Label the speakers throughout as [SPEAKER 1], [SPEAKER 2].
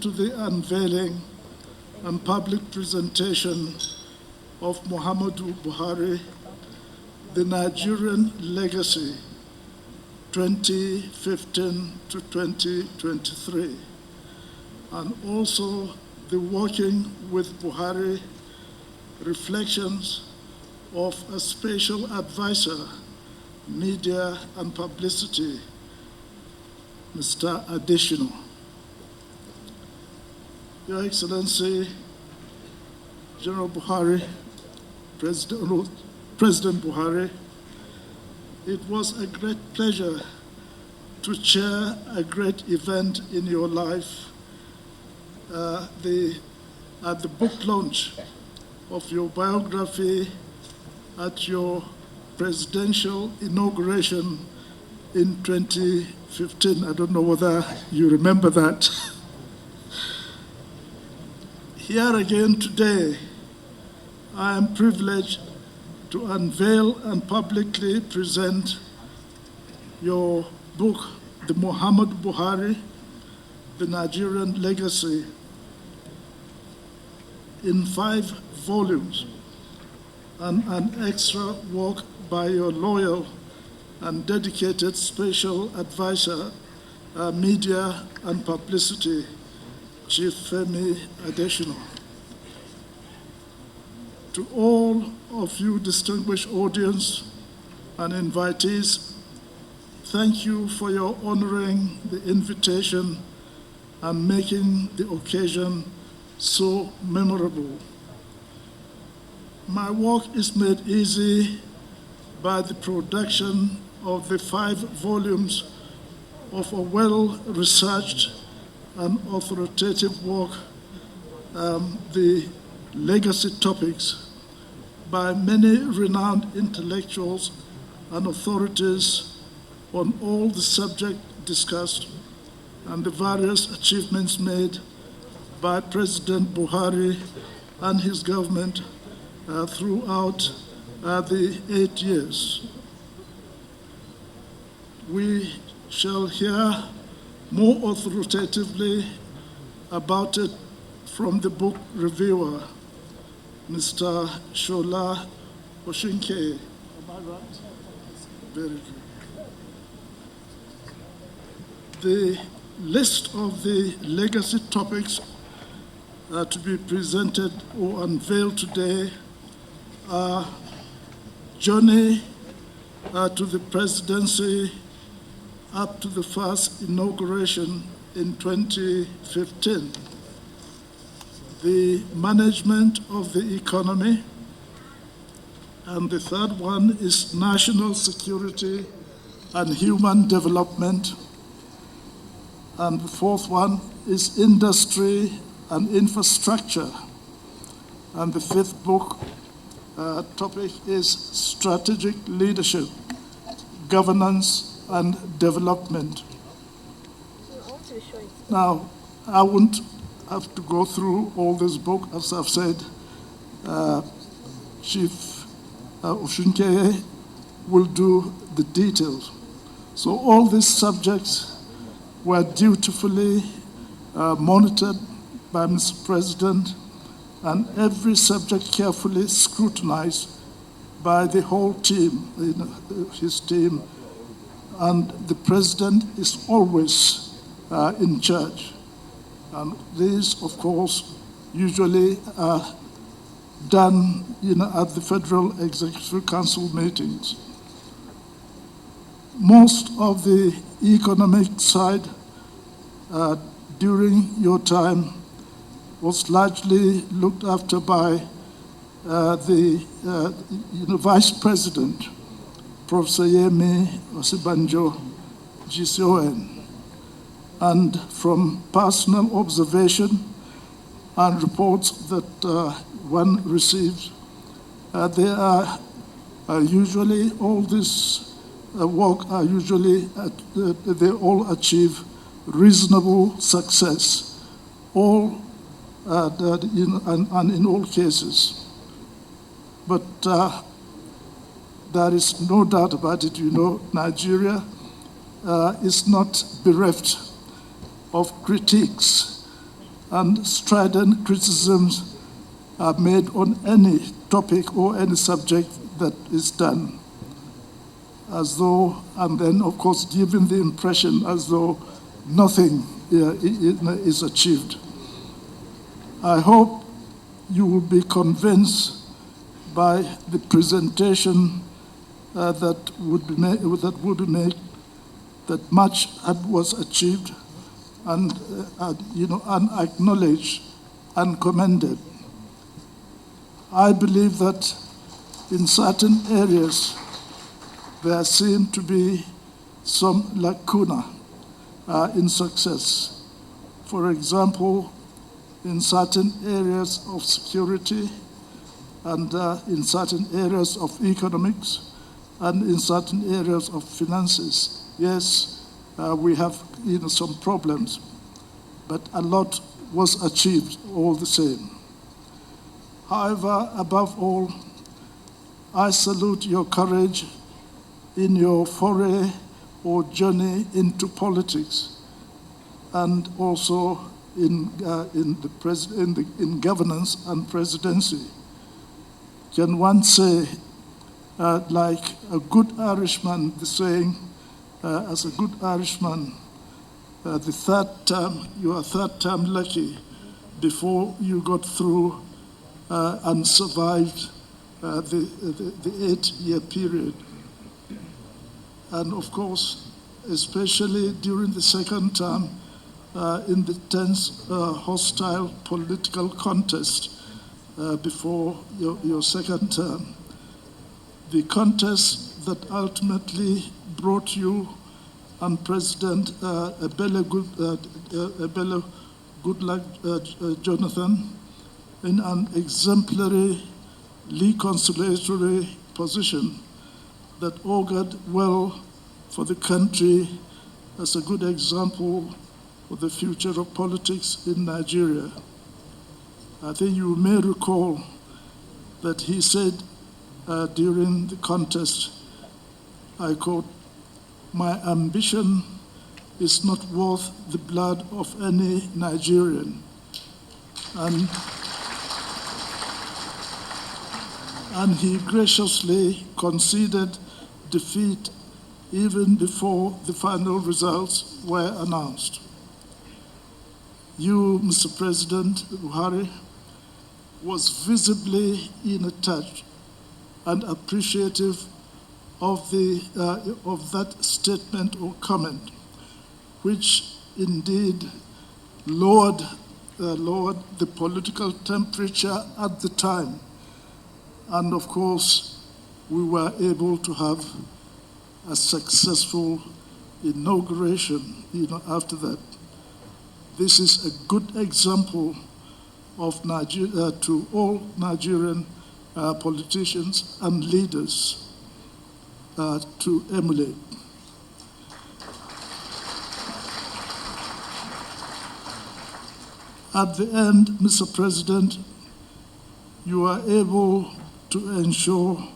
[SPEAKER 1] To the unveiling and public presentation of Muhammadu Buhari, the Nigerian Legacy 2015 to 2023, and also the Working with Buhari Reflections of a Special Advisor, Media and Publicity, Mr. Adesina. Your Excellency, General Buhari, President Buhari, it was a great pleasure to chair a great event in your life, at the book launch of your biography at your presidential inauguration in 2015. I don't know whether you remember that. Here again today, I am privileged to unveil and publicly present your book, The Muhammadu Buhari, The Nigerian Legacy, in 5 volumes, and an extra work by your loyal and dedicated Special Advisor, Media and Publicity, Chief Femi Adesina. To all of you distinguished audience and invitees, thank you for your honoring the invitation and making the occasion so memorable. My work is made easy by the production of the 5 volumes of a well-researched and authoritative work, the legacy topics, by many renowned intellectuals and authorities on all the subjects discussed and the various achievements made by President Buhari and his government throughout the 8 years. We shall hear more authoritatively about it from the book reviewer, Mr. Shola Oshinke. Am I right? Very good. The list of the legacy topics to be presented or unveiled today are journey to the presidency up to the first inauguration in 2015, the management of the economy, and the third one is national security and human development, and the fourth one is industry and infrastructure, and the fifth topic is strategic leadership, governance and development. Now, I won't have to go through all this book. As I've said, Chief Oshinke will do the details. So all these subjects were dutifully monitored by Mr. President, and every subject carefully scrutinized by the whole team, his team, and the President is always in charge. And these, of course, usually are done at the Federal Executive Council meetings. Most of the economic side during your time was largely looked after by the Vice President, Professor Yemi Osibanjo, GCON. And from personal observation and reports that one receives, there are usually all this work are usually, they all achieve reasonable success, and in all cases. But there is no doubt about it, Nigeria is not bereft of critiques, and strident criticisms are made on any topic or any subject that is done, as though, and then of course giving the impression as though nothing is achieved. I hope you will be convinced by the presentation that would be made that much was achieved and acknowledged and commended. I believe that in certain areas there seem to be some lacuna in success. For example, in certain areas of security, and in certain areas of economics, and in certain areas of finances. Yes, we have some problems, but a lot was achieved all the same. However, above all, I salute your courage in your foray or journey into politics, and also in governance and presidency. Can one say, like a good Irishman, the saying, as a good Irishman, the third term, you are third term lucky before you got through and survived the 8-year period. And of course, especially during the second term, in the tense, hostile political contest before your second term, the contest that ultimately brought you and President Ebele Goodluck Jonathan in an exemplary reconciliatory position that augured well for the country as a good example for the future of politics in Nigeria. I think you may recall that he said during the contest, I quote, "My ambition is not worth the blood of any Nigerian." and he graciously conceded defeat even before the final results were announced. You, Mr. President Buhari, was visibly in a touch and appreciative of that statement or comment, which indeed lowered the political temperature at the time. And of course, we were able to have a successful inauguration, after that. This is a good example of Nigeria to all Nigerian politicians and leaders to emulate. At the end, Mr. President, you are able to ensure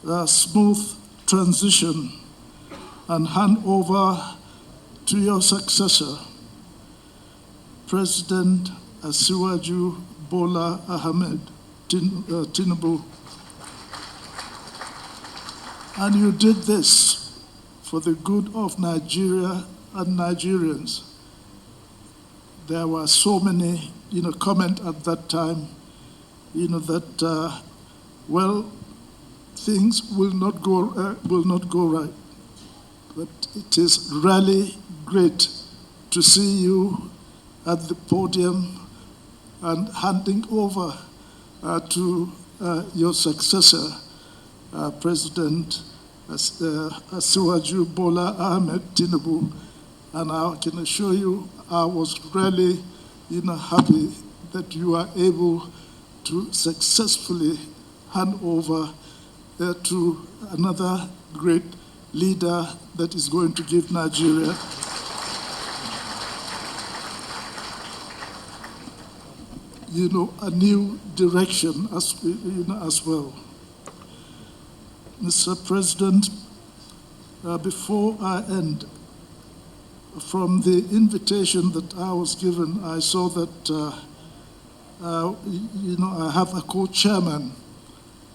[SPEAKER 1] a smooth transition and hand over to your successor, President Bola Tinubu. And you did this for the good of Nigeria and Nigerians. There were so many, comment at that time, that things will not go right. But it is really great to see you at the podium and handing over to your successor, President Bola Tinubu. And I can assure you, I was really, happy that you are able to successfully hand over to another great leader that is going to give Nigeria a new direction as well. Mr. President, before I end, from the invitation that I was given, I saw that I have a co-chairman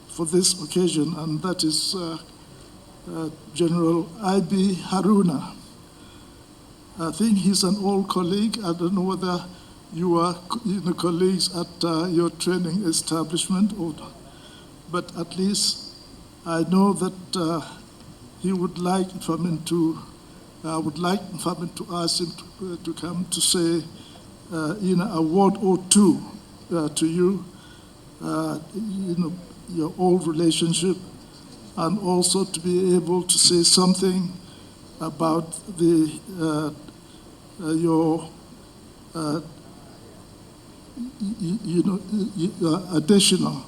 [SPEAKER 1] for this occasion, and that is General I.B. Haruna. I think he's an old colleague. I don't know whether you are colleagues at your training establishment, but at least I know that he would like I would like to ask him to come to say a word or two to you, your old relationship, and also to be able to say something about your Adesina,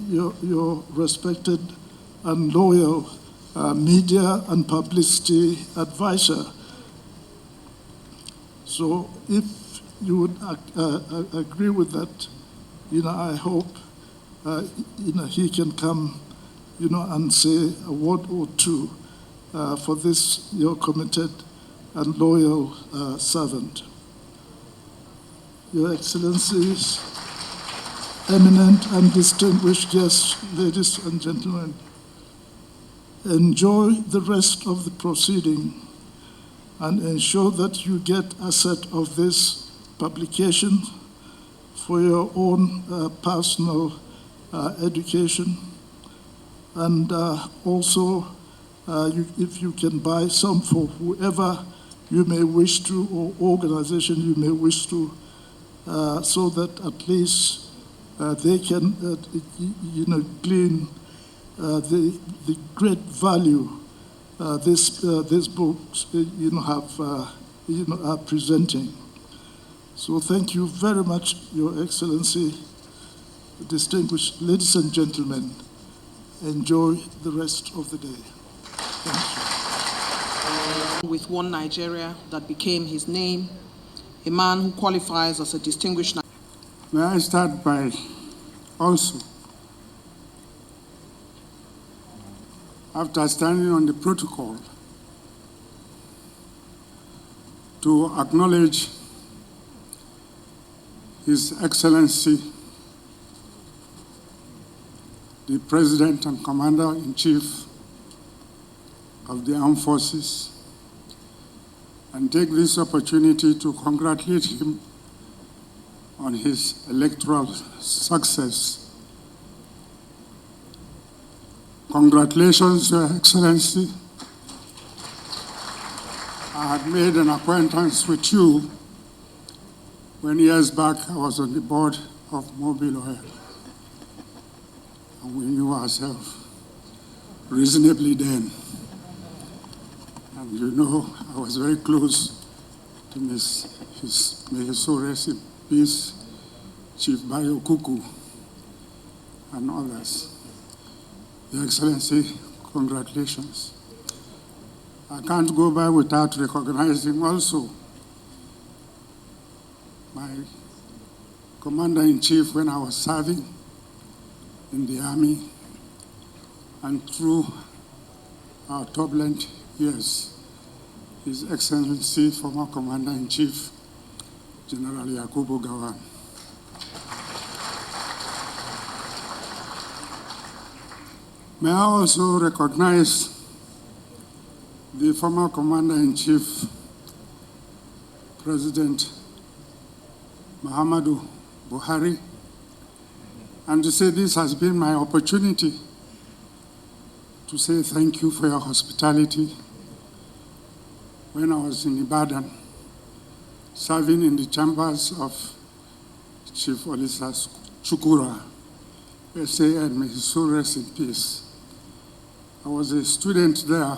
[SPEAKER 1] your respected and loyal media and publicity advisor. So if you would agree with that, I hope he can come and say a word or two for this your committed and loyal servant. Your Excellencies, eminent and distinguished guests, ladies and gentlemen, enjoy the rest of the proceeding and ensure that you get a set of this publication for your own personal education. And also, if you can buy some for whoever you may wish to, or organization you may wish to, so that at least they can, glean the great value these books, are presenting. So thank you very much, Your Excellency, distinguished ladies and gentlemen. Enjoy the rest of the day. Thank you.
[SPEAKER 2] With one Nigeria that became his name, a man who qualifies as a distinguished.
[SPEAKER 3] May I start by also, after standing on the protocol, to acknowledge His Excellency, the President and Commander-in-Chief of the Armed Forces, and take this opportunity to congratulate him on his electoral success. Congratulations, Your Excellency. I had made an acquaintance with you when years back I was on the board of Mobile Oil, and we knew ourselves reasonably then. And you know, I was very close to may his soul rest in peace, Chief Bayo Kuku, and others. Your Excellency, congratulations. I can't go by without recognizing also my Commander-in-Chief when I was serving in the Army, and through our turbulent years, His Excellency, former Commander-in-Chief, General Yakubu Gowon. May I also recognize the former Commander-in-Chief, President Muhammadu Buhari, and to say this has been my opportunity to say thank you for your hospitality when I was in Ibadan, serving in the chambers of Chief Olisa Chukura, SAN, may his soul rest in peace. I was a student there,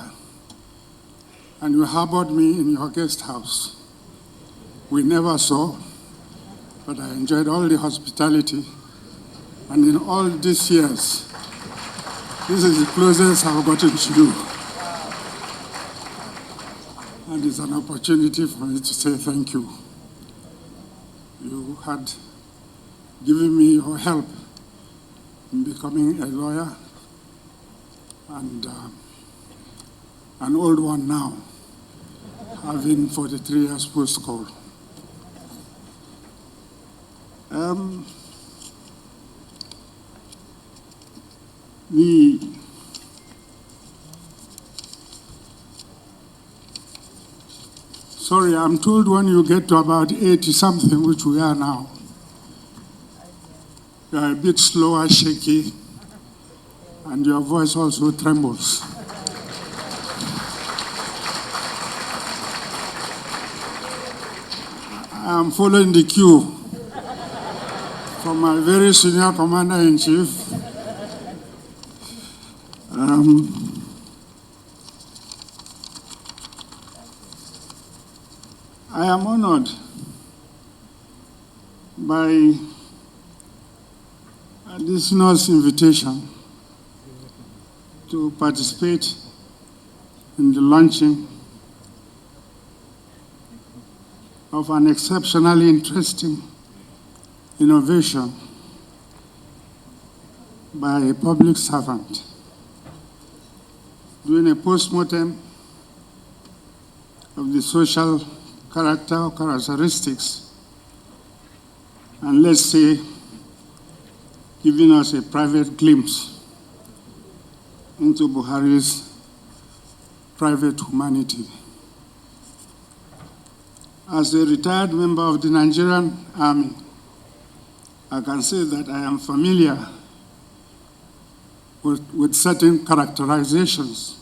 [SPEAKER 3] and you harbored me in your guest house. We never saw, but I enjoyed all the hospitality. And in all these years, this is the closest I've gotten to you. And it's an opportunity for me to say thank you. You had given me your help in becoming a lawyer, and an old one now, having 43 years post-call. Sorry, I'm told when you get to about 80-something, which we are now, you're a bit slower, shaky, and your voice also trembles. I'm following the cue from my very senior Commander-in-Chief. I am honored by Adesina's invitation to participate in the launching of an exceptionally interesting innovation by a public servant, doing a postmortem of the social character or characteristics, and let's say, giving us a private glimpse into Buhari's private humanity. As a retired member of the Nigerian Army, I can say that I am familiar with certain characterizations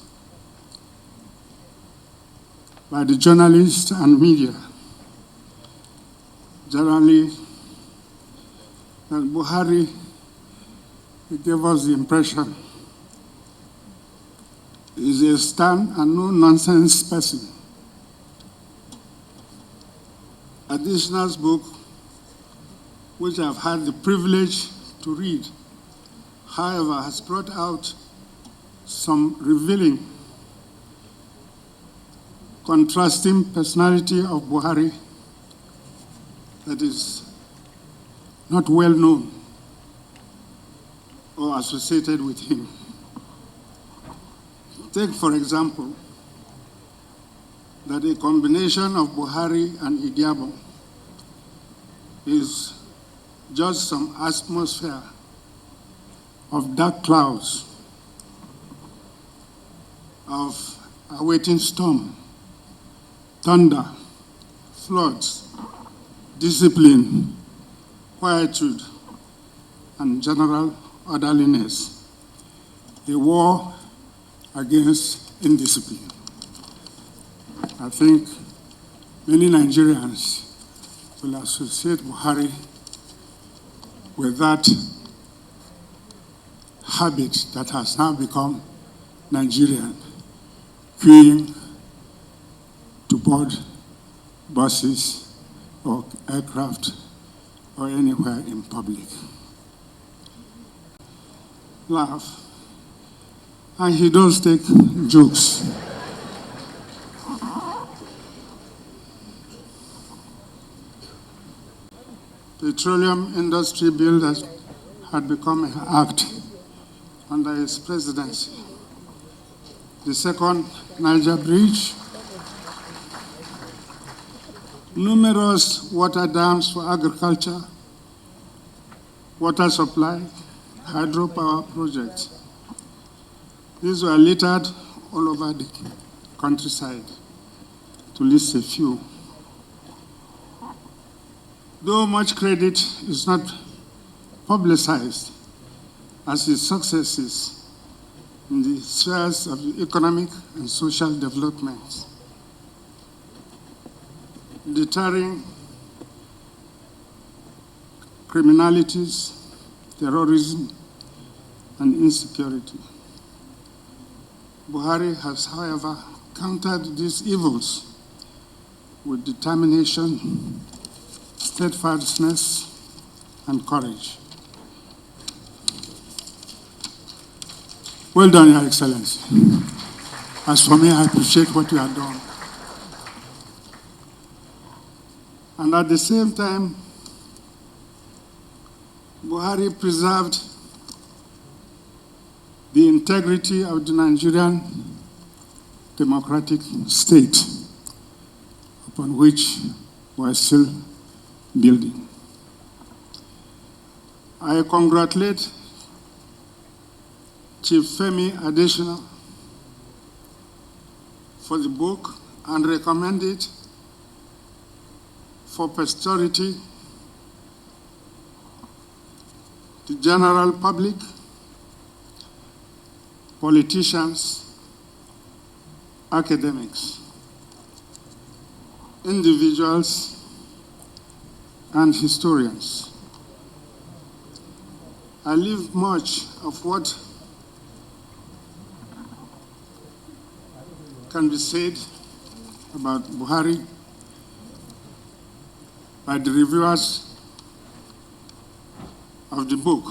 [SPEAKER 3] by the journalists and media, generally, that Buhari gave us the impression is a stern and no-nonsense person. Adesina's book, which I've had the privilege to read, however, has brought out some revealing, contrasting personality of Buhari that is not well known or associated with him. Take, for example, that a combination of Buhari and Idiabo is just some atmosphere of dark clouds, of awaiting storm, thunder, floods, discipline, quietude, and general orderliness. A war against indiscipline. I think many Nigerians will associate Buhari with that habit that has now become Nigerian, queuing to board buses or aircraft or anywhere in public. Laugh. And he does take jokes. Petroleum industry bill that had become an act under his presidency. The second Niger Bridge. Numerous water dams for agriculture, water supply, hydropower projects. These were littered all over the countryside, to list a few. Though much credit is not publicized as his successes in the spheres of economic and social development, deterring criminalities, terrorism, and insecurity. Buhari has, however, countered these evils with determination, steadfastness, and courage. Well done, Your Excellency. As for me, I appreciate what you have done. And at the same time, Buhari preserved the integrity of the Nigerian democratic state upon which we are still building. I congratulate Chief Femi Adesina for the book and recommend it for posterity, the general public, politicians, academics, individuals, and historians. I leave much of what can be said about Buhari by the reviewers of the book.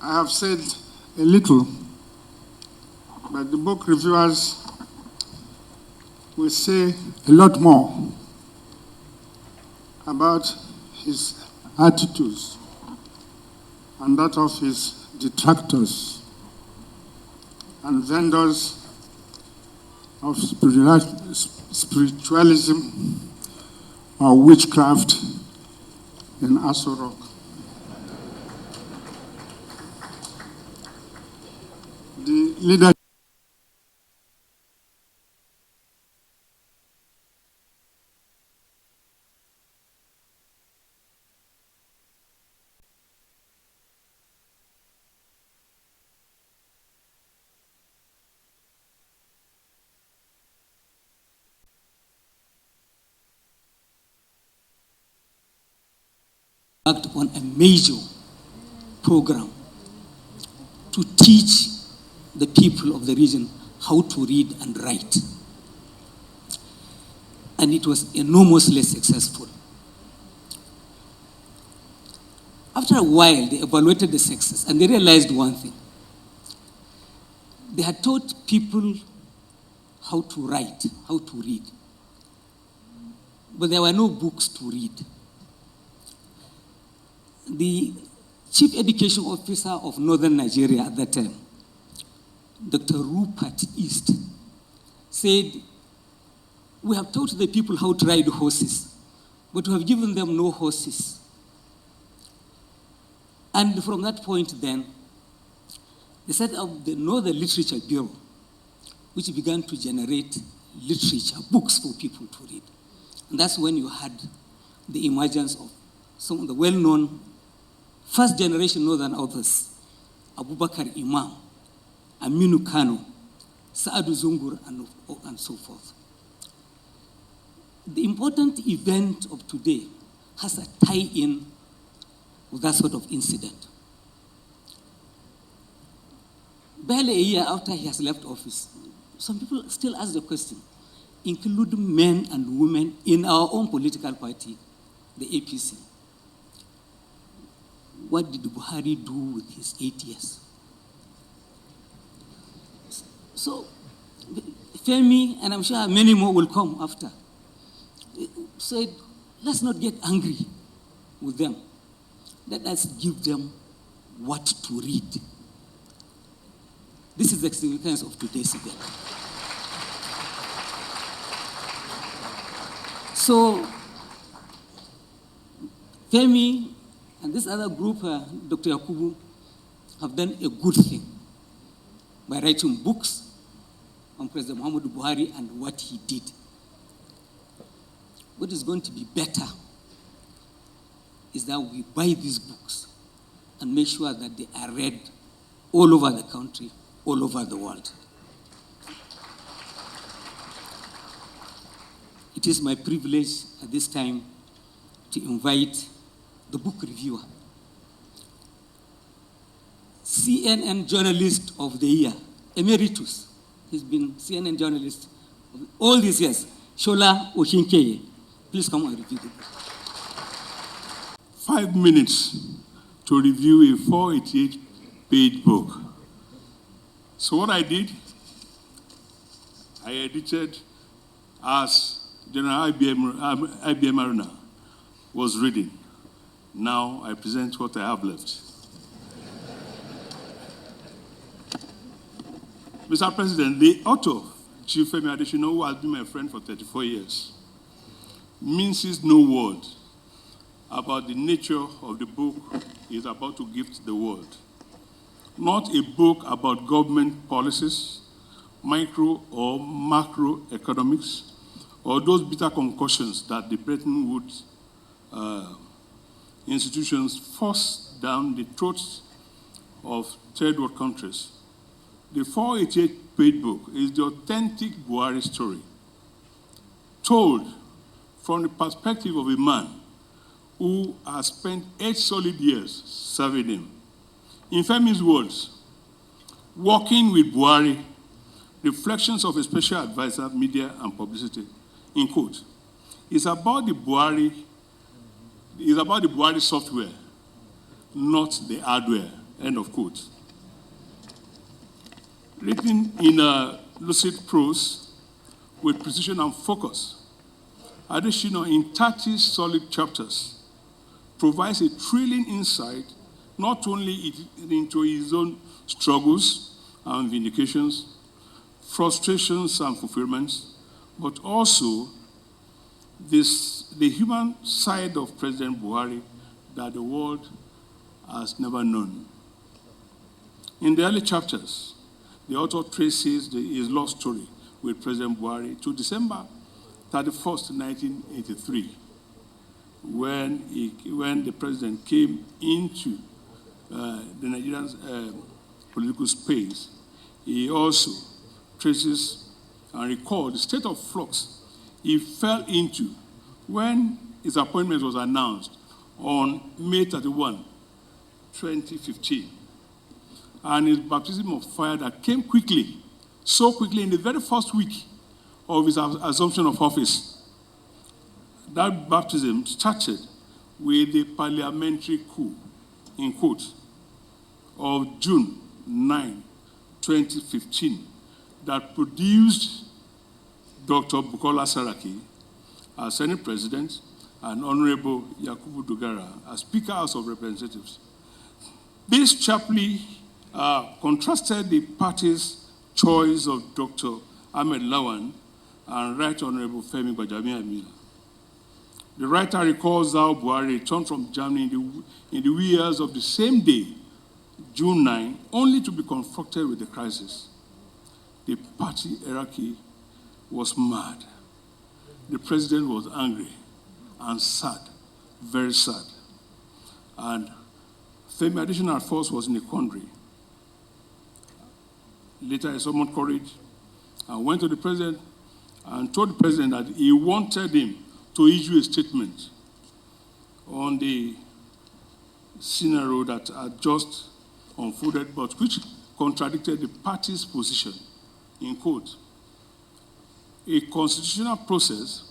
[SPEAKER 3] I have said a little, but the book reviewers will say a lot more about his attitudes and that of his detractors and vendors of spiritualism or witchcraft in Aso Rock. The leadership
[SPEAKER 4] worked on a major program to teach the people of the region how to read and write. And it was enormously successful. After a while, they evaluated the success and they realized one thing. They had taught people how to write, how to read. But there were no books to read. The chief education officer of northern Nigeria at that time, Dr. Rupert East, said we have taught the people how to ride horses, but we have given them no horses. And from that point then, they set up the Northern Literature Bureau, which began to generate literature, books for people to read. And that's when you had the emergence of some of the well-known first-generation Northern authors, Abubakar Imam, Aminu Kano, Saadu Zungur, and so forth. The important event of today has a tie-in with that sort of incident. Barely a year after he has left office, some people still ask the question, including men and women in our own political party, the APC. What did Buhari do with his 8 years? So, Femi, and I'm sure many more will come after, said, let's not get angry with them. Let us give them what to read. This is the significance of today's event. So, Femi and this other group, Dr. Yakubu, have done a good thing by writing books on President Muhammadu Buhari and what he did. What is going to be better is that we buy these books and make sure that they are read all over the country, all over the world. It is my privilege at this time to invite the book reviewer, CNN Journalist of the Year, Emeritus. He's been CNN journalist all these years, Shola Oshinkeye. Please come and review the book.
[SPEAKER 5] 5 minutes to review a 488-page book. So what I did, I edited as General IBM Aruna was reading. Now I present what I have left. Mr. President, the author, Chief Femi Adesina, who has been my friend for 34 years, minces no word about the nature of the book he is about to gift the world. Not a book about government policies, micro or macro economics, or those bitter concussions that the Bretton Woods institutions force down the throats of third world countries. The 488-page book is the authentic Buhari story, told from the perspective of a man who has spent 8 solid years serving him. In Femi's words, working with Buhari, reflections of a special advisor, media and publicity, in quote, is about the Buhari software, not the hardware, end of quote. Written in a lucid prose with precision and focus, Adesina, in 30 solid chapters, provides a thrilling insight not only into his own struggles and vindications, frustrations and fulfillments, but also the human side of President Buhari that the world has never known. In the early chapters, the author traces his love story with President Buhari to December 31st, 1983, when the president came into the Nigerian political space. He also traces and recalls the state of flux he fell into when his appointment was announced on May 31, 2015, and his baptism of fire that came quickly, so quickly in the very first week of his assumption of office. That baptism started with the parliamentary coup, in quote, of June 9, 2015, that produced Dr. Bukola Saraki as Senate President and Honorable Yakubu Dogara as Speaker House of Representatives. This sharply contrasted the party's choice of Dr. Ahmed Lawan and Right Honorable Femi Adesina. The writer recalls how Buhari returned from Germany in the wee years of the same day, June 9, only to be confronted with the crisis. The party hierarchy was mad. The president was angry and sad, very sad. And Femi Adesina at first was in a quandary. Later he summoned courage and went to the president and told the president that he wanted him to issue a statement on the scenario that had just unfolded, but which contradicted the party's position. In quote, a constitutional process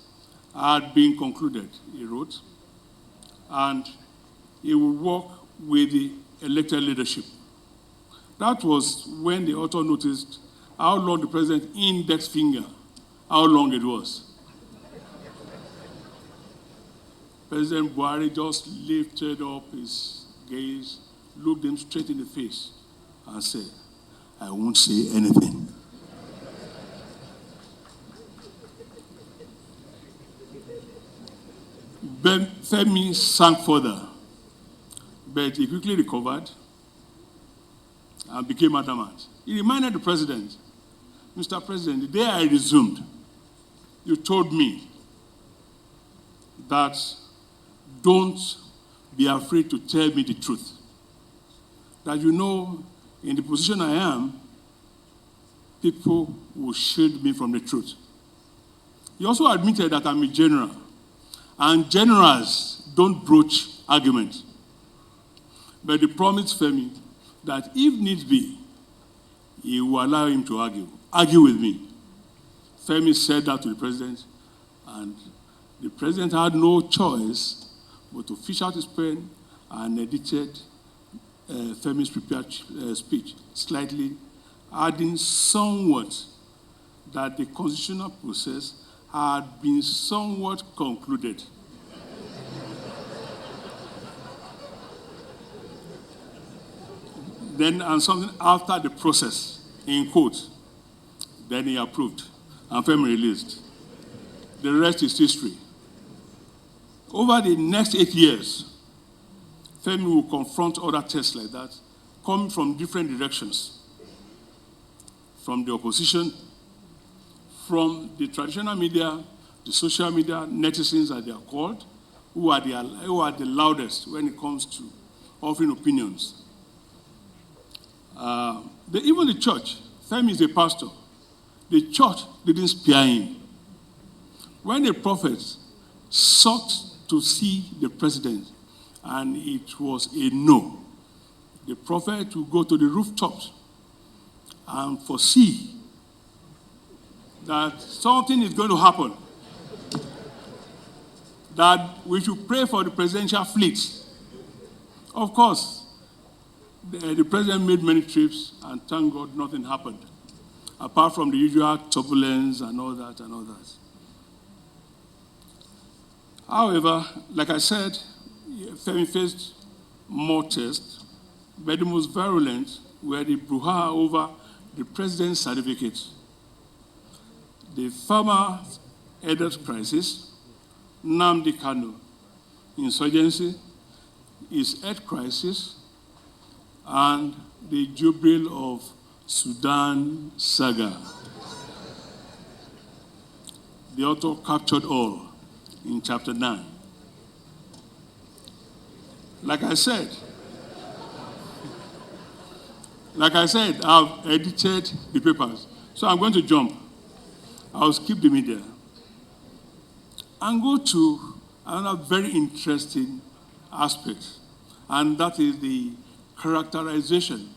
[SPEAKER 5] had been concluded, he wrote, and he would work with the elected leadership. That was when the author noticed how long the president's index finger, how long it was. President Buhari just lifted up his gaze, looked him straight in the face, and said, "I won't say anything." Then Femi sank further, but he quickly recovered and became adamant. He reminded the president, "Mr. President, the day I resumed, you told me that don't be afraid to tell me the truth. That you know, in the position I am, people will shield me from the truth." He also admitted that I'm a general, and generals don't broach arguments. But he promised Femi that if needs be, he will allow him to argue with me. Femi said that to the president, and the president had no choice but to fish out his pen and edited Femi's prepared speech, slightly adding somewhat that the constitutional process had been somewhat concluded. Then, and something after the process, in quote, then he approved, and Femi released. The rest is history. Over the next 8 years, Femi will confront other tests like that, coming from different directions. From the opposition, from the traditional media, the social media, netizens as they are called, who are the loudest when it comes to offering opinions. Even the church, Femi is a pastor. The church didn't spare him. When the prophets sought to see the president, and it was a no, the prophet would go to the rooftops and foresee that something is going to happen, that we should pray for the presidential fleet. Of course, the president made many trips, and thank God nothing happened, apart from the usual turbulence and all that and all that. However, like I said, Femi faced more tests, but the most virulent were the brouhaha over the president's certificate, the farmer health crisis, Nnamdi Kanu insurgency, his health crisis, and the Jubilee of Sudan saga. The author captured all in chapter 9. Like I said, I've edited the papers. So I'm going to jump. I'll skip the media and go to another very interesting aspect, and that is the characterization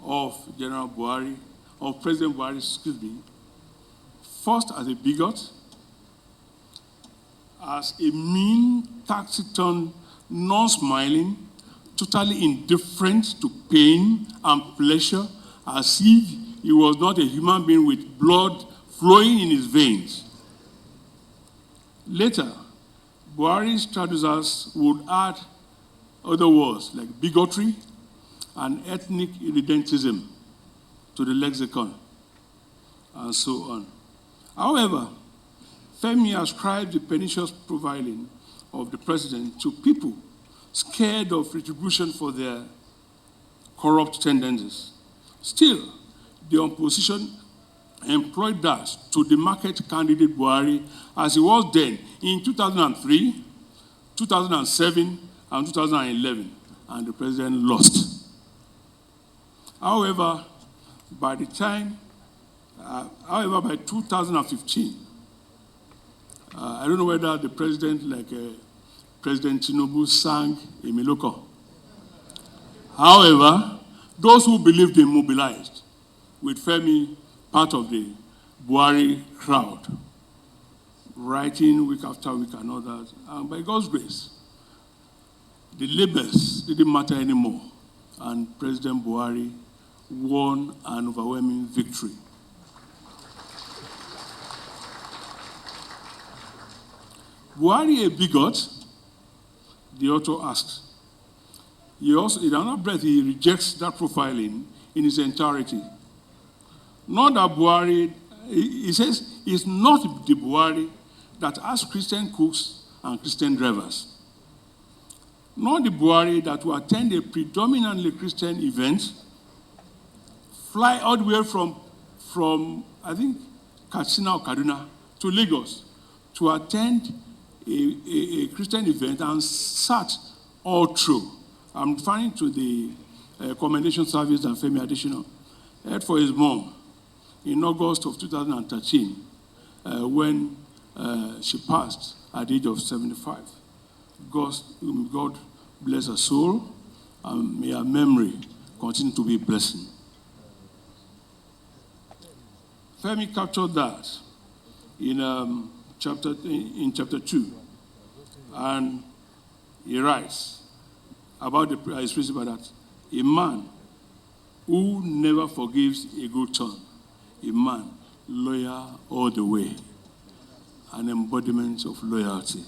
[SPEAKER 5] of General Buhari, of President Buhari, first as a bigot, as a mean, taciturn, non-smiling, totally indifferent to pain and pleasure, as if he was not a human being with blood flowing in his veins. Later, Buhari's traducers would add other words like bigotry and ethnic irredentism to the lexicon, and so on. However, Femi ascribed the pernicious profiling of the president to people scared of retribution for their corrupt tendencies. Still, the opposition employed that to demarket candidate Buhari as he was then in 2003, 2007, and 2011, and the president lost. However, by 2015, I don't know whether the president, like President Tinubu, sang a Miloko. However, those who believed they mobilized, with Femi part of the Buhari crowd, writing week after week and all that. And by God's grace, the labels didn't matter anymore, and President Buhari won an overwhelming victory. Buhari a bigot? The author asks. He also, in another breath, he rejects that profiling in its entirety. Not that Buhari, he says, it's not the Buhari that has Christian cooks and Christian drivers. Not the Buhari that will attend a predominantly Christian event, fly all the way from I think, Katsina or Kaduna to Lagos to attend a Christian event and sat all through. I'm referring to the commendation service that Femi Adesina had for his mom in August of 2013 when she passed at the age of 75. God bless her soul, and may her memory continue to be a blessing. Femi captured that in chapter 2, and he writes about his principle that a man who never forgives a good turn, a man loyal all the way, an embodiment of loyalty.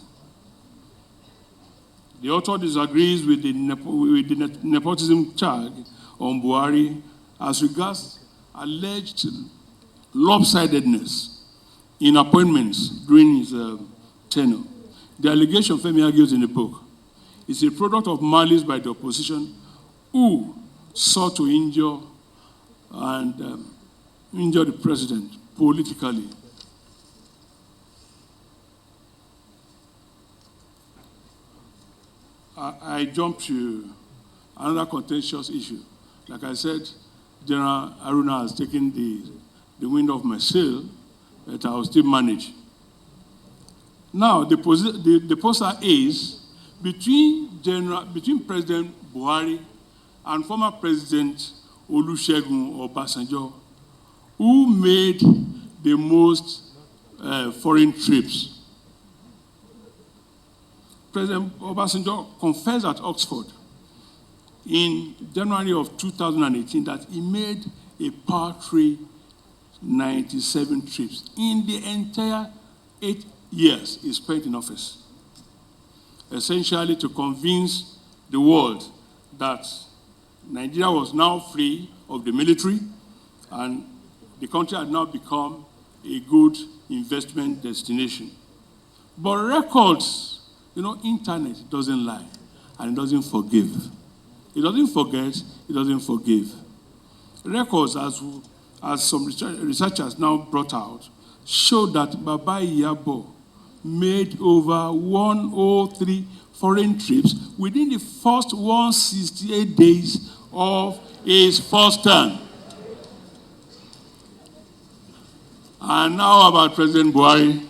[SPEAKER 5] The author disagrees with the nepotism charge on Buhari as regards alleged lopsidedness in appointments during his tenure. The allegation Femi argues in the book is a product of malice by the opposition who sought to injure the president politically. I jump to another contentious issue. Like I said, General Aruna has taken the wind off my sail, but I will still manage. Now, the poster is between President Buhari and former President Olusegun Obasanjo, who made the most foreign trips. President Obasanjo confessed at Oxford in January of 2018 that he made a paltry 97 trips in the entire 8 years he spent in office, essentially to convince the world that Nigeria was now free of the military and the country had now become a good investment destination. But records, internet doesn't lie and it doesn't forgive. It doesn't forget, it doesn't forgive. Records, as some researchers now brought out, show that Baba Iyabo made over 103 foreign trips within the first 168 days of his first term. And now about President Buhari,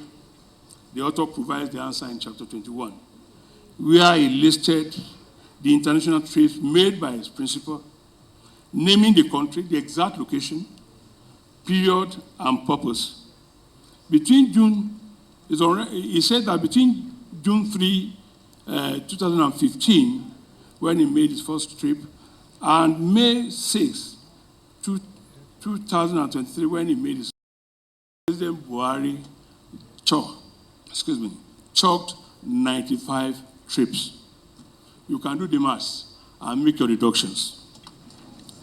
[SPEAKER 5] the author provides the answer in chapter 21, where he listed the international trips made by his principal, naming the country, the exact location, period, and purpose. He said that between June 3, 2015, when he made his first trip, and May 6, 2023, when he made his President Buhari chalked 95 trips. You can do the math and make your deductions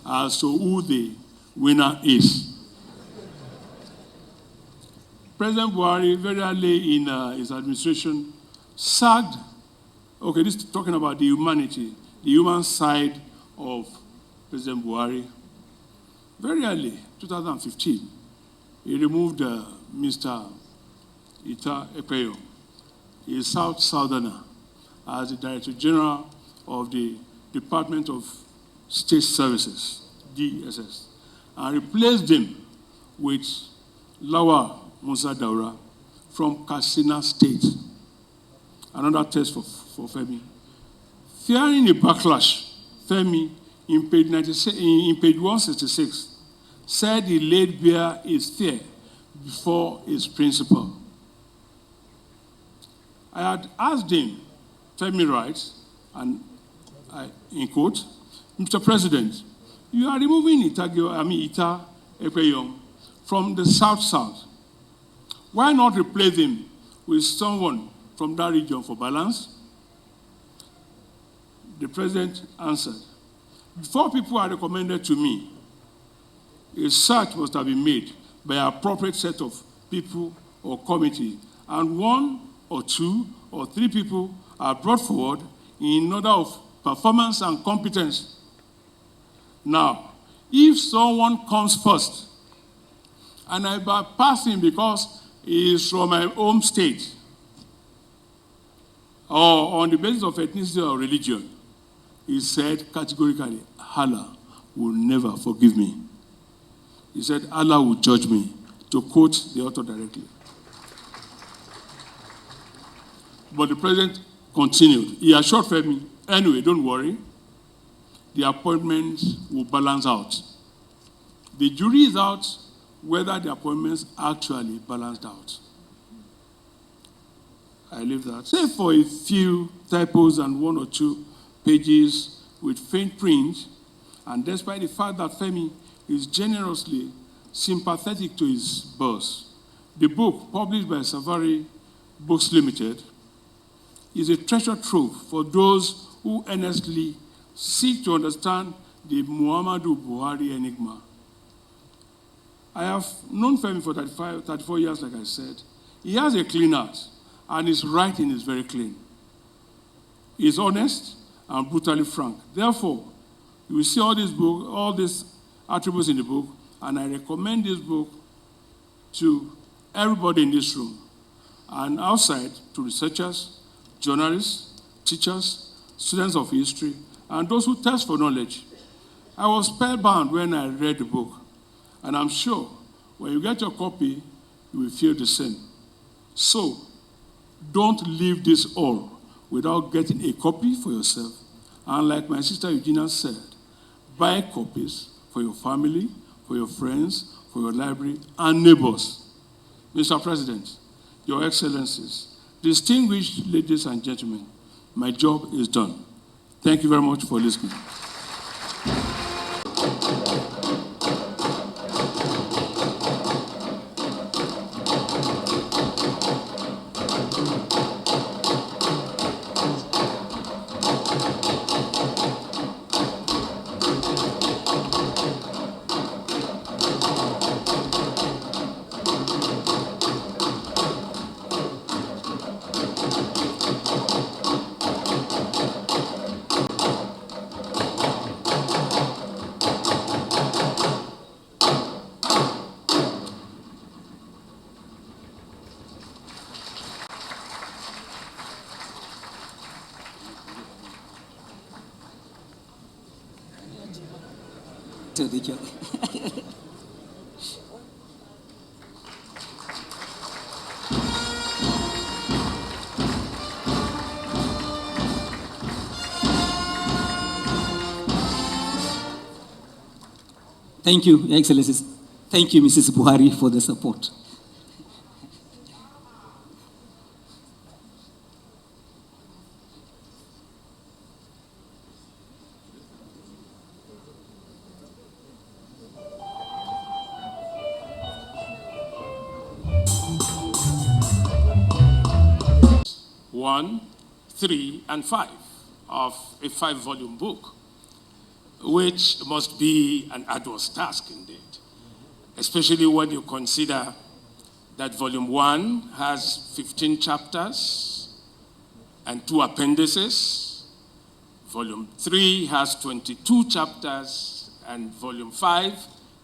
[SPEAKER 5] as to who the winner is. President Buhari, very early in his administration, sagged. Okay, this is talking about the humanity, the human side of President Buhari. Very early, 2015, he removed Mr. Ita Epeyo, a South Southerner, as the Director General of the Department of State Services, DSS, and replaced him with Lawa Musa Daura from Katsina State. Another test for Femi. Fearing a backlash, Femi, in page 166, said he laid bare his fear before his principal. I had asked him, Femi writes, and in quote, Mr. President, you are removing Ita Epeyo from the South-South. Why not replace him with someone from that region for balance? The president answered, before people are recommended to me, a search must have been made by an appropriate set of people or committee, and one or two or three people are brought forward in order of performance and competence. Now, if someone comes first, and I bypass him because he is from my home state, or on the basis of ethnicity or religion, he said categorically, Allah will never forgive me. He said, Allah will judge me, to quote the author directly. But the president continued. He assured Femi, anyway, don't worry, the appointments will balance out. The jury is out whether the appointments actually balanced out. I leave that. Save for a few typos and one or two pages with faint print, and despite the fact that Femi is generously sympathetic to his boss, the book, published by Safari Books Limited, is a treasure trove for those who earnestly seek to understand the Muhammadu Buhari enigma. I have known Femi for 34 years, like I said. He has a clean heart, and his writing is very clean. He is honest and brutally frank. Therefore, you will see all these attributes in the book, and I recommend this book to everybody in this room and outside, to researchers, journalists, teachers, students of history, and those who thirst for knowledge. I was spellbound when I read the book, and I'm sure when you get your copy, you will feel the same. So, don't leave this all without getting a copy for yourself. And like my sister Eugenia said, buy copies for your family, for your friends, for your library, and neighbors. Mr. President, Your Excellencies, distinguished ladies and gentlemen, my job is done. Thank you very much for listening.
[SPEAKER 4] To the job. Thank you, Your Excellencies. Thank you, Mrs. Buhari, for the support.
[SPEAKER 5] One, 3, and 5 of a 5-volume book, which must be an arduous task indeed, especially when you consider that volume 1 has 15 chapters and 2 appendices. Volume 3 has 22 chapters, and volume 5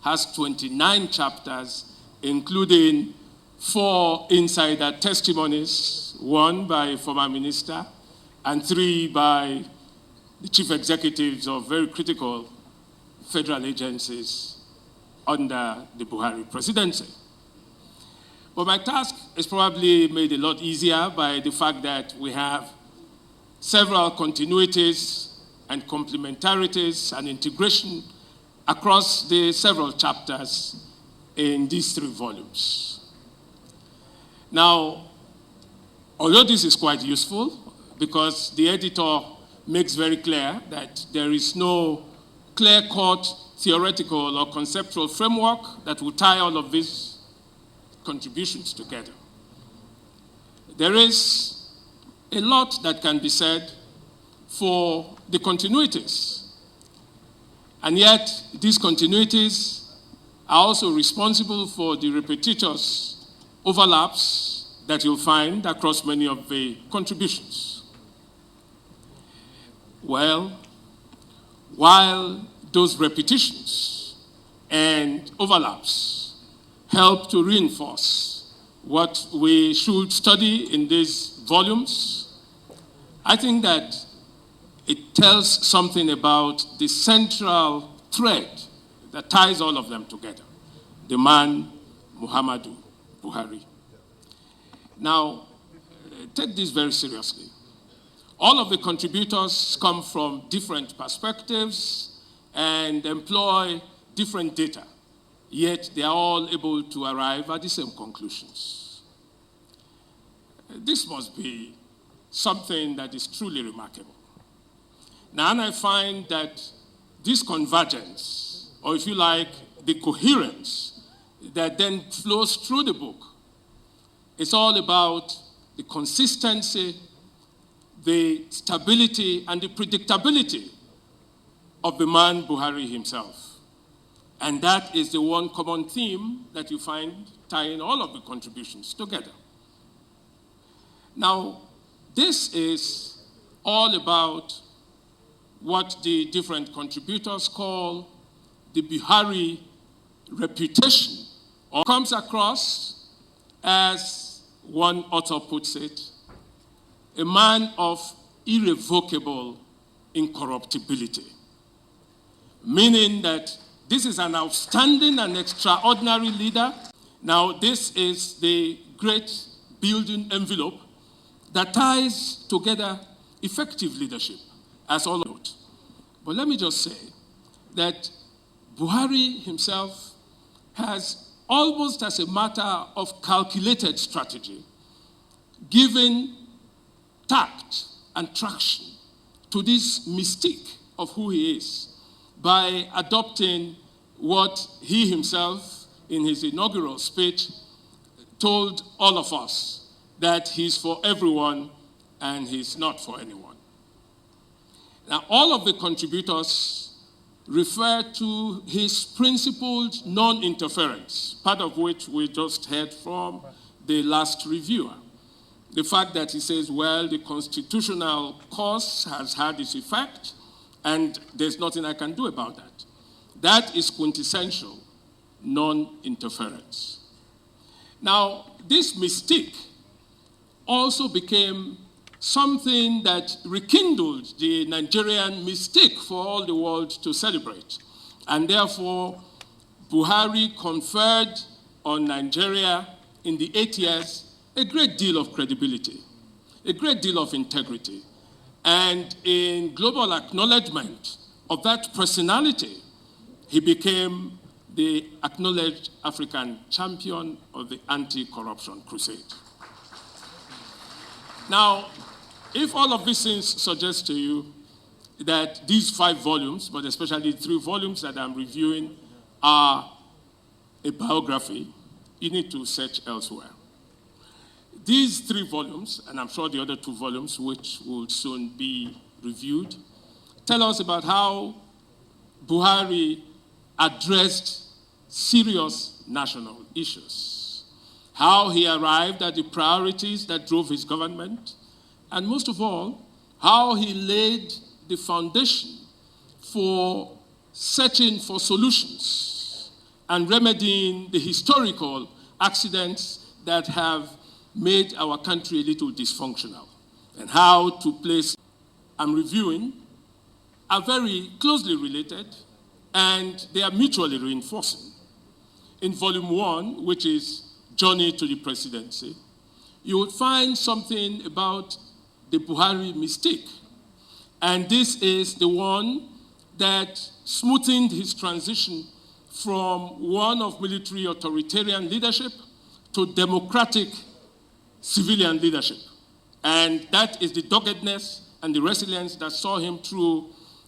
[SPEAKER 5] has 29 chapters, including 4 insider testimonies, 1 by former minister and 3 by the chief executives of very critical federal agencies under the Buhari presidency. But my task is probably made a lot easier by the fact that we have several continuities and complementarities and integration across the several chapters in these 3 volumes. Now, although this is quite useful, because the editor makes very clear that there is no clear-cut theoretical or conceptual framework that will tie all of these contributions together. There is a lot that can be said for the continuities, and yet these continuities are also responsible for the repetitious overlaps that you'll find across many of the contributions. Well, while those repetitions and overlaps help to reinforce what we should study in these volumes, I think that it tells something about the central thread that ties all of them together, the man Muhammadu Buhari. Now, take this very seriously. All of the contributors come from different perspectives and employ different data, yet they are all able to arrive at the same conclusions. This must be something that is truly remarkable. Now, and I find that this convergence, or if you like, the coherence that then flows through the book, is all about the consistency, the stability, and the predictability of the man Buhari himself. And that is the one common theme that you find tying all of the contributions together. Now, this is all about what the different contributors call the Buhari reputation, or comes across as one author puts it, a man of irrevocable incorruptibility, meaning that this is an outstanding and extraordinary leader. Now, this is the great building envelope that ties together effective leadership, as all note. But let me just say that Buhari himself has, almost as a matter of calculated strategy, given tact and traction to this mystique of who he is by adopting what he himself, in his inaugural speech, told all of us, that he's for everyone and he's not for anyone. Now, all of the contributors refer to his principled non-interference, part of which we just heard from the last reviewer. The fact that he says, well, the constitutional course has had its effect, and there's nothing I can do about that. That is quintessential non-interference. Now, this mystique also became something that rekindled the Nigerian mystique for all the world to celebrate. And therefore, Buhari conferred on Nigeria in the 8 years a great deal of credibility, a great deal of integrity. And in global acknowledgement of that personality, he became the acknowledged African champion of the anti-corruption crusade. Now, if all of these things suggest to you that these 5 volumes, but especially 3 volumes that I'm reviewing, are a biography, you need to search elsewhere. These 3 volumes, and I'm sure the other 2 volumes, which will soon be reviewed, tell us about how Buhari addressed serious national issues, how he arrived at the priorities that drove his government, and most of all, how he laid the foundation for searching for solutions and remedying the historical accidents that have made our country a little dysfunctional, and how to place and reviewing are very closely related, and they are mutually reinforcing. In volume 1, which is Journey to the Presidency, you would find something about the Buhari mistake. And this is the one that smoothened his transition from one of military authoritarian leadership to democratic civilian leadership. And that is the doggedness and the resilience that saw him through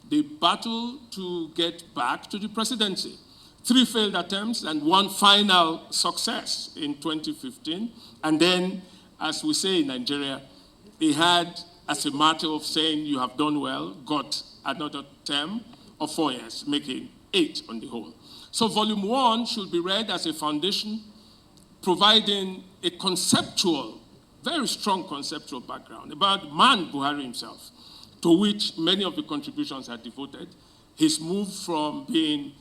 [SPEAKER 5] the battle to get back to the presidency. 3 failed attempts and 1 final success in 2015. And then, as we say in Nigeria, he had, as a matter of saying you have done well, got another term of 4 years, making 8 on the whole. So volume 1 should be read as a foundation, providing a conceptual, very strong conceptual background about man Buhari himself, to which many of the contributions are devoted. His move from being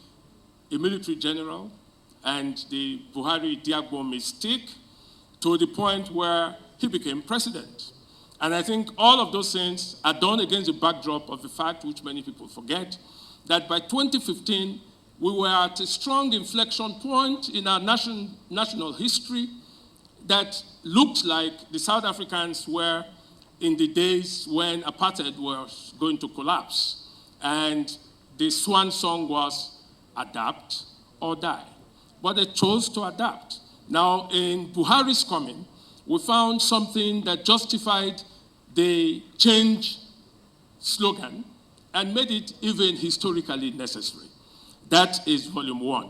[SPEAKER 5] a military general and the Buhari-Diagbo mistake to the point where he became president. And I think all of those things are done against the backdrop of the fact, which many people forget, that by 2015, we were at a strong inflection point in our national history that looked like the South Africans were in the days when apartheid was going to collapse. And the swan song was adapt or die. But they chose to adapt. Now, in Buhari's coming, we found something that justified the change slogan and made it even historically necessary. That is volume 1.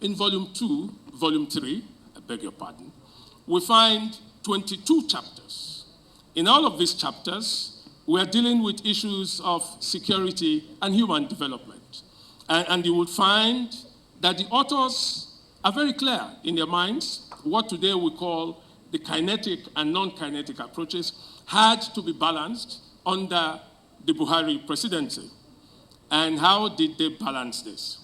[SPEAKER 5] In volume 3, I beg your pardon, we find 22 chapters. In all of these chapters, we are dealing with issues of security and human development. And you will find that the authors are very clear in their minds. What today we call the kinetic and non-kinetic approaches had to be balanced under the Buhari presidency. And how did they balance this?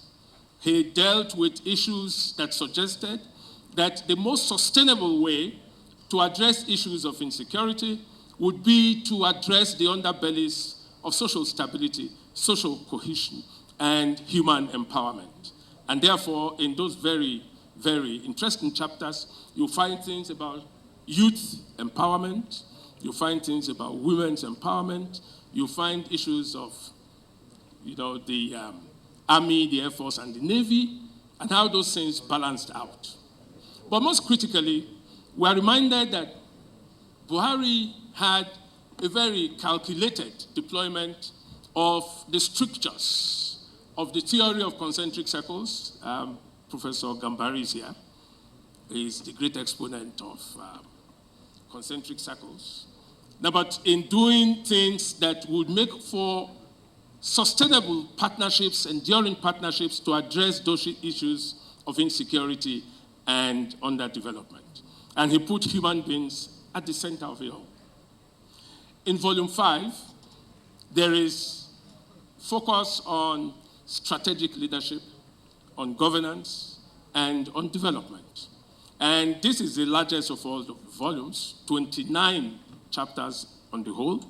[SPEAKER 5] He dealt with issues that suggested that the most sustainable way to address issues of insecurity would be to address the underbellies of social stability, social cohesion, and human empowerment. And therefore, in those very, very interesting chapters, you'll find things about youth empowerment, you'll find things about women's empowerment, you'll find issues of, the Army, the Air Force, and the Navy, and how those things balanced out. But most critically, we are reminded that Buhari had a very calculated deployment of the strictures of the theory of concentric circles. Professor Gambari is here. He is the great exponent of concentric circles. Now, but in doing things that would make for sustainable partnerships, enduring partnerships to address those issues of insecurity and underdevelopment. And he put human beings at the center of it all. In volume 5, there is focus on strategic leadership, on governance, and on development. And this is the largest of all the volumes, 29 chapters on the whole.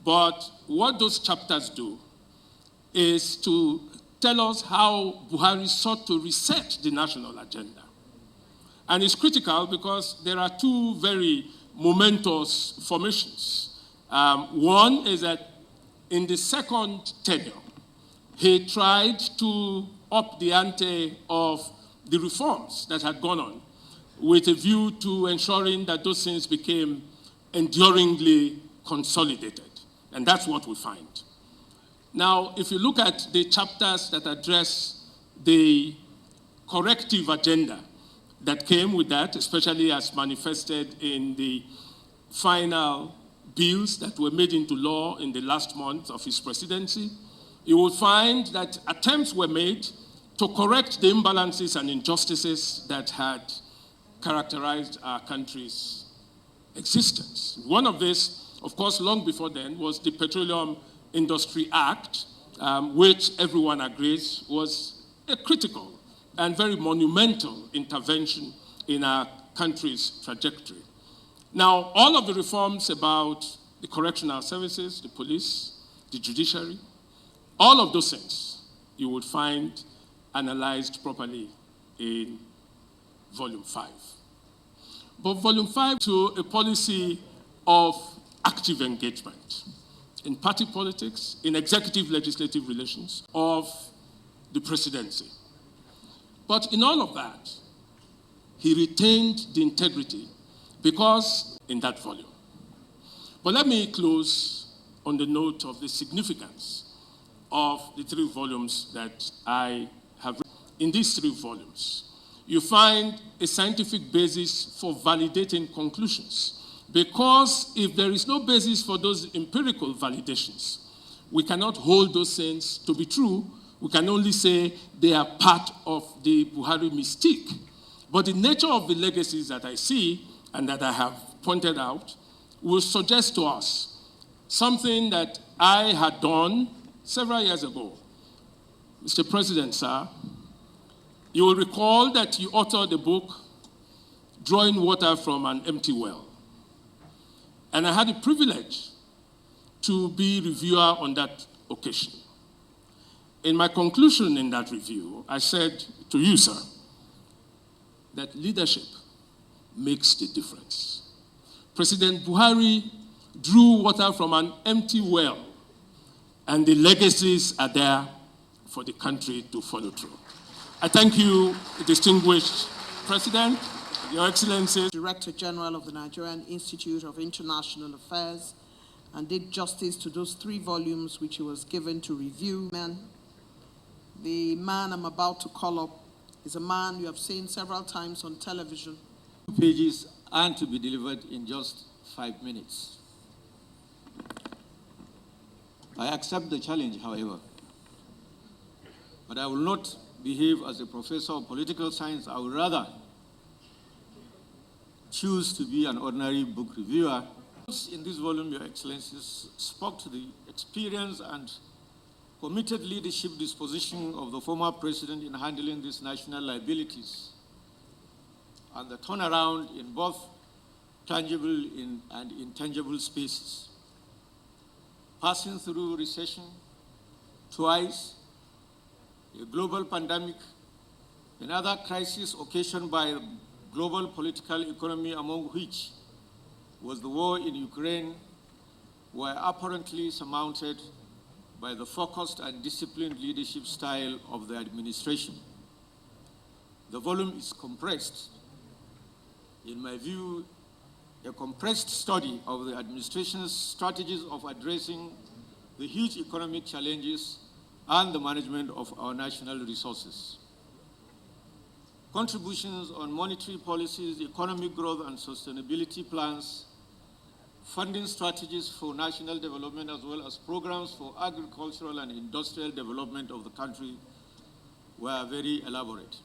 [SPEAKER 5] But what those chapters do is to tell us how Buhari sought to reset the national agenda. And it's critical because there are 2 very momentous formations. One is that in the second tenure, he tried to up the ante of the reforms that had gone on with a view to ensuring that those things became enduringly consolidated. And that's what we find. Now, if you look at the chapters that address the corrective agenda that came with that, especially as manifested in the final bills that were made into law in the last month of his presidency, you will find that attempts were made to correct the imbalances and injustices that had characterized our country's existence. One of this, of course, long before then, was the Petroleum Industry Act, which everyone agrees was a critical and very monumental intervention in our country's trajectory. Now, all of the reforms about the correctional services, the police, the judiciary, all of those things you would find analyzed properly in Volume 5. But Volume 5 to a policy of active engagement in party politics, in executive-legislative relations of the presidency. But in all of that, he retained the integrity because in that volume. But let me close on the note of the significance of the 3 volumes that I have written. In these 3 volumes, you find a scientific basis for validating conclusions. Because if there is no basis for those empirical validations, we cannot hold those things to be true. We can only say they are part of the Buhari mystique. But the nature of the legacies that I see and that I have pointed out will suggest to us something that I had done several years ago. Mr. President, sir, you will recall that you authored a book, Drawing Water from an Empty Well. And I had the privilege to be reviewer on that occasion. In my conclusion in that review, I said to you, sir, that leadership makes the difference. President Buhari drew water from an empty well, and the legacies are there for the country to follow through. I thank you, distinguished President, Your Excellency,
[SPEAKER 2] Director General of the Nigerian Institute of International Affairs, and did justice to those 3 volumes which he was given to review. The man I'm about to call up is a man you have seen several times on television.
[SPEAKER 6] 2 pages and to be delivered in just 5 minutes. I accept the challenge, however, but I will not behave as a professor of political science. I would rather choose to be an ordinary book reviewer. In this volume, Your Excellencies spoke to the experience and committed leadership disposition of the former president in handling these national liabilities and the turnaround in both tangible and intangible spaces. Passing through recession twice, a global pandemic, another crisis occasioned by global political economy, among which was the war in Ukraine, were apparently surmounted by the focused and disciplined leadership style of the administration. The volume is compressed. In my view, a compressed study of the administration's strategies of addressing the huge economic challenges and the management of our national resources. Contributions on monetary policies, economic growth and sustainability plans, funding strategies for national development, as well as programs for agricultural and industrial development of the country were very elaborate.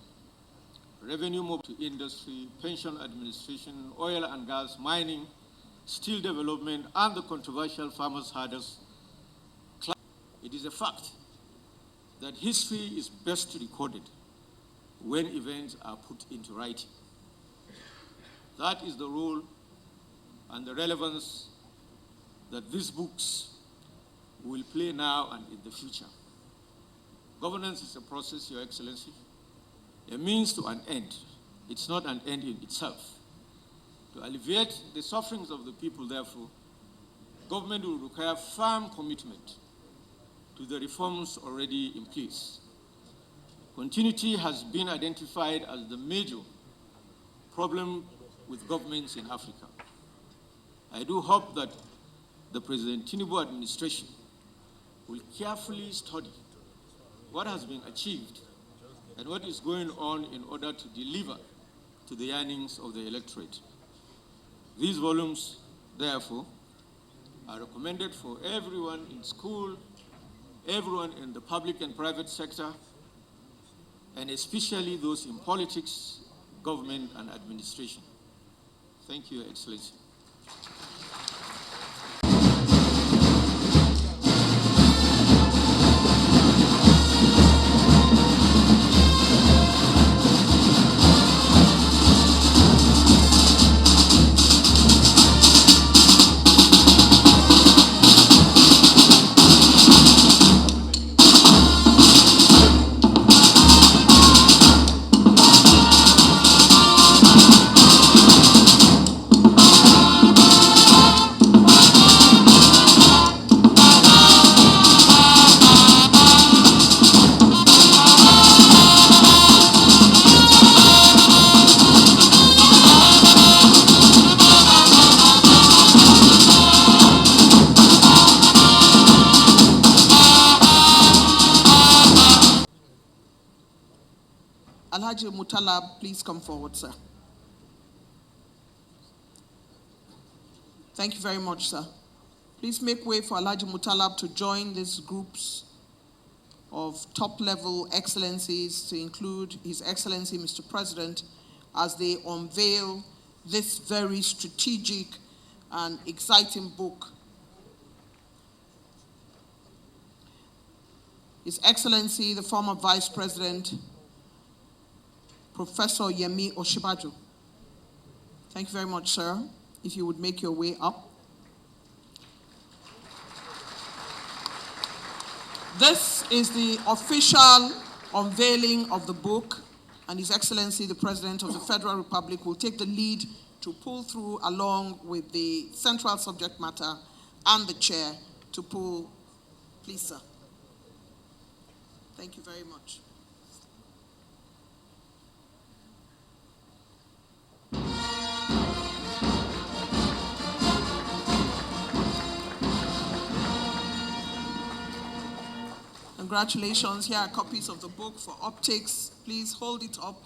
[SPEAKER 6] Revenue moved to industry, pension administration, oil and gas, mining, steel development, and the controversial farmers' herders. It is a fact that history is best recorded when events are put into writing. That is the role and the relevance that these books will play now and in the future. Governance is a process, Your Excellency, a means to an end. It's not an end in itself. To alleviate the sufferings of the people, therefore, government will require firm commitment to the reforms already in place. Continuity has been identified as the major problem with governments in Africa. I do hope that the President Tinubu administration will carefully study what has been achieved and what is going on in order to deliver to the yearnings of the electorate. These volumes, therefore, are recommended for everyone in school, everyone in the public and private sector, and especially those in politics, government and administration. Thank you, Your Excellency.
[SPEAKER 2] Alhaji Mutalab, please come forward, sir. Thank you very much, sir. Please make way for Alhaji Mutalab to join these groups of top-level excellencies, to include His Excellency Mr. President, as they unveil this very strategic and exciting book. His Excellency, the former Vice President, Professor Yemi Osinbajo. Thank you very much, sir. If you would make your way up. This is the official unveiling of the book, and His Excellency, the President of the Federal Republic, will take the lead to pull through, along with the central subject matter and the chair to pull. Please, sir. Thank you very much. Congratulations. Here are copies of the book for optics. Please hold it up.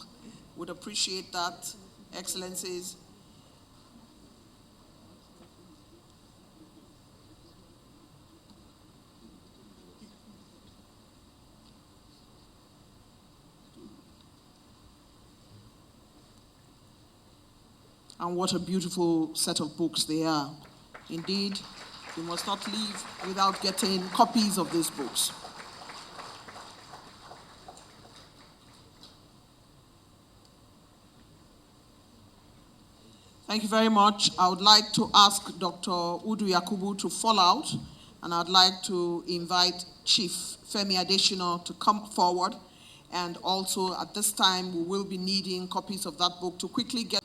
[SPEAKER 2] Would appreciate that, Excellencies. And what a beautiful set of books they are. Indeed, you must not leave without getting copies of these books. Thank you very much. I would like to ask Dr. Udu Yakubu to fall out, and I'd like to invite Chief Femi Adesina to come forward. And also, at this time, we will be needing copies of that book to quickly get.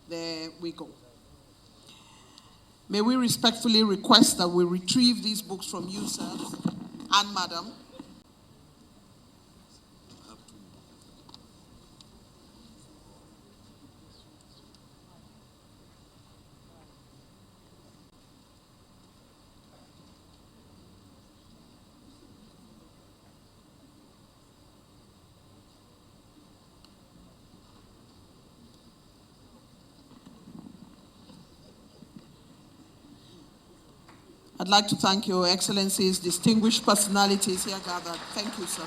[SPEAKER 2] There we go. May we respectfully request that we retrieve these books from you, sir, and madam. I'd like to thank Your Excellencies, distinguished personalities here gathered. Thank you, sir.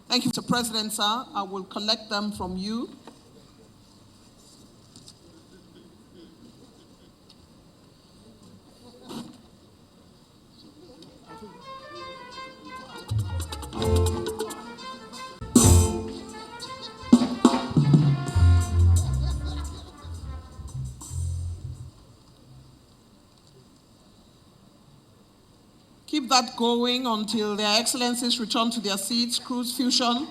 [SPEAKER 2] Thank you, Mr. President, sir. I will collect them from you. Keep that going until their excellencies return to their seats. Cruise fusion.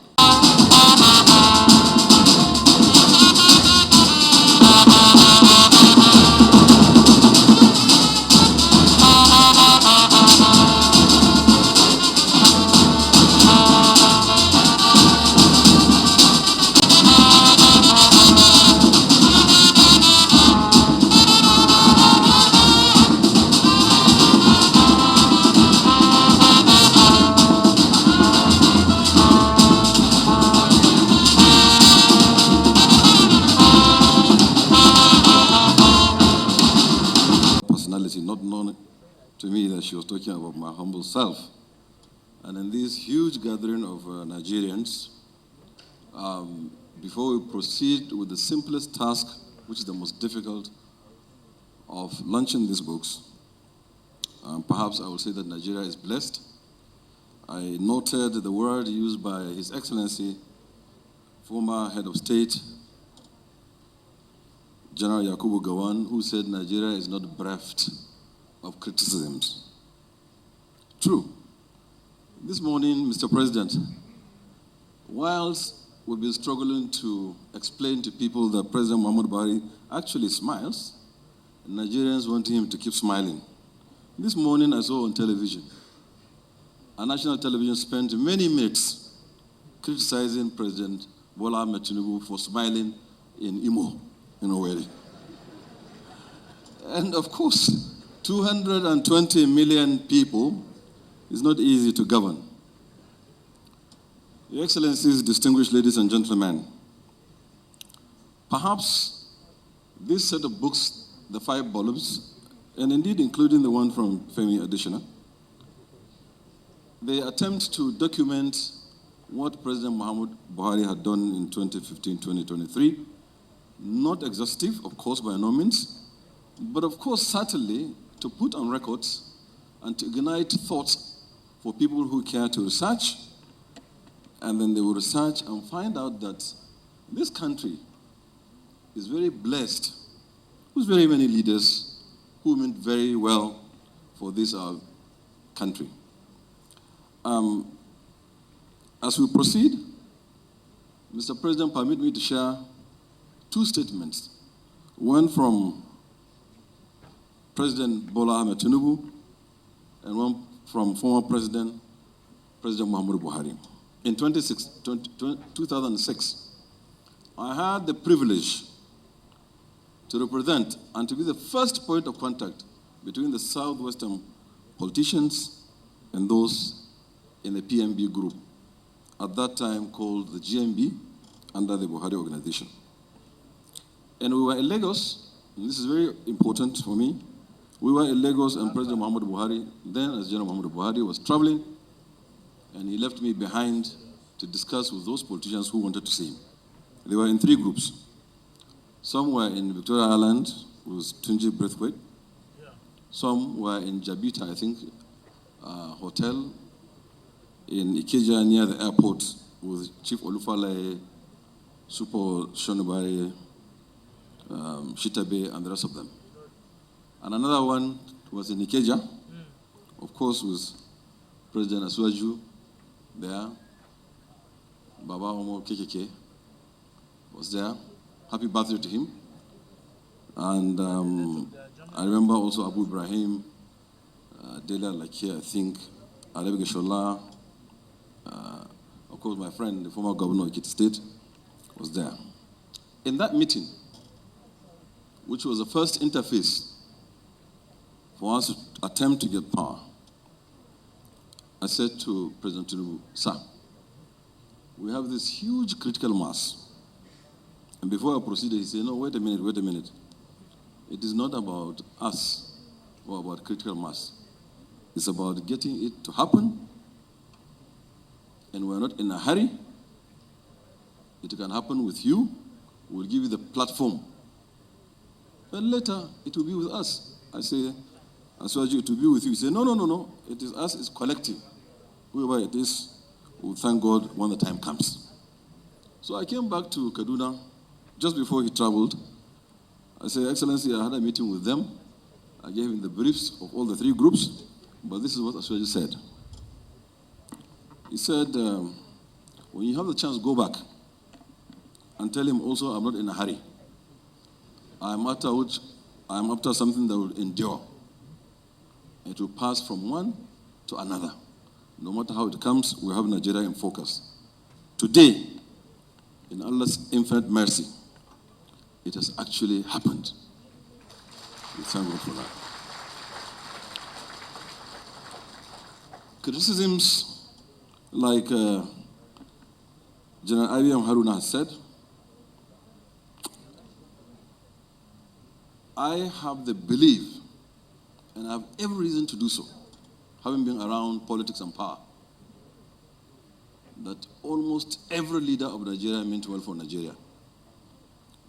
[SPEAKER 7] Excellency, not known to me that she was talking about my humble self. And in this huge gathering of Nigerians, before we proceed with the simplest task, which is the most difficult, of launching these books, perhaps I will say that Nigeria is blessed. I noted the word used by His Excellency, former head of state, General Yakubu Gowon, who said Nigeria is not bereft of criticisms. True. This morning, Mr. President, whilst we've been struggling to explain to people that President Muhammadu Buhari actually smiles, Nigerians want him to keep smiling. This morning I saw on television, a national television spent many minutes criticizing President Bola Tinubu for smiling in Imo, in Owerri. And of course, 220 million people is not easy to govern. Your Excellencies, distinguished ladies and gentlemen, perhaps this set of books, the 5 volumes, and indeed including the one from Femi Adesina, they attempt to document what President Muhammadu Buhari had done in 2015-2023. Not exhaustive, of course, by no means, but of course, certainly to put on records and to ignite thoughts for people who care to research, and then they will research and find out that this country is very blessed with very many leaders who meant very well for this our country. As we proceed, Mr. President, permit me to share 2 statements. One from President Bola Tinubu and one from former President Muhammadu Buhari. In 2006, I had the privilege to represent and to be the first point of contact between the Southwestern politicians and those in the PMB group, at that time called the GMB, under the Buhari organization. And we were in Lagos, and this is very important for me. We were in Lagos, and President Muhammadu Buhari, then as General Muhammadu Buhari, was traveling, and he left me behind to discuss with those politicians who wanted to see him. They were in 3 groups. Some were in Victoria Island, with Tunji Braithwaite. Some were in Jabita, I think, hotel in Ikeja near the airport with Chief Olufale, Super Shonubari, Shitabe, and the rest of them. And another one was in Ikeja, of course, with President Asuaju there. Baba Omo KKK was there. Happy birthday to him. And I remember also Abu Ibrahim, Delia Lakia, I think, Arabi Geshola, of course, my friend, the former governor of Ekiti State, was there. In that meeting, which was the first interface for us to attempt to get power, I said to President Tinubu, sir, we have this huge critical mass. And before I proceeded, he said, no, wait a minute. It is not about us or about critical mass. It's about getting it to happen. And we're not in a hurry. It can happen with you. We'll give you the platform. And later, it will be with us. I say, Asuaju, it will be with you. He said, no. It is us, it's collective. Whoever it is, we'll thank God when the time comes. So I came back to Kaduna just before he traveled. I said, Excellency, I had a meeting with them. I gave him the briefs of all the 3 groups, but this is what Asuaju said. He said, when you have the chance, go back and tell him also I'm not in a hurry. I'm after something that will endure. It will pass from one to another. No matter how it comes, we have Nigeria in focus. Today, in Allah's infinite mercy, it has actually happened. We thank God for that. Criticisms like General IBM Haruna has said, I have the belief And I have every reason to do so, having been around politics and power, that almost every leader of Nigeria meant well for Nigeria.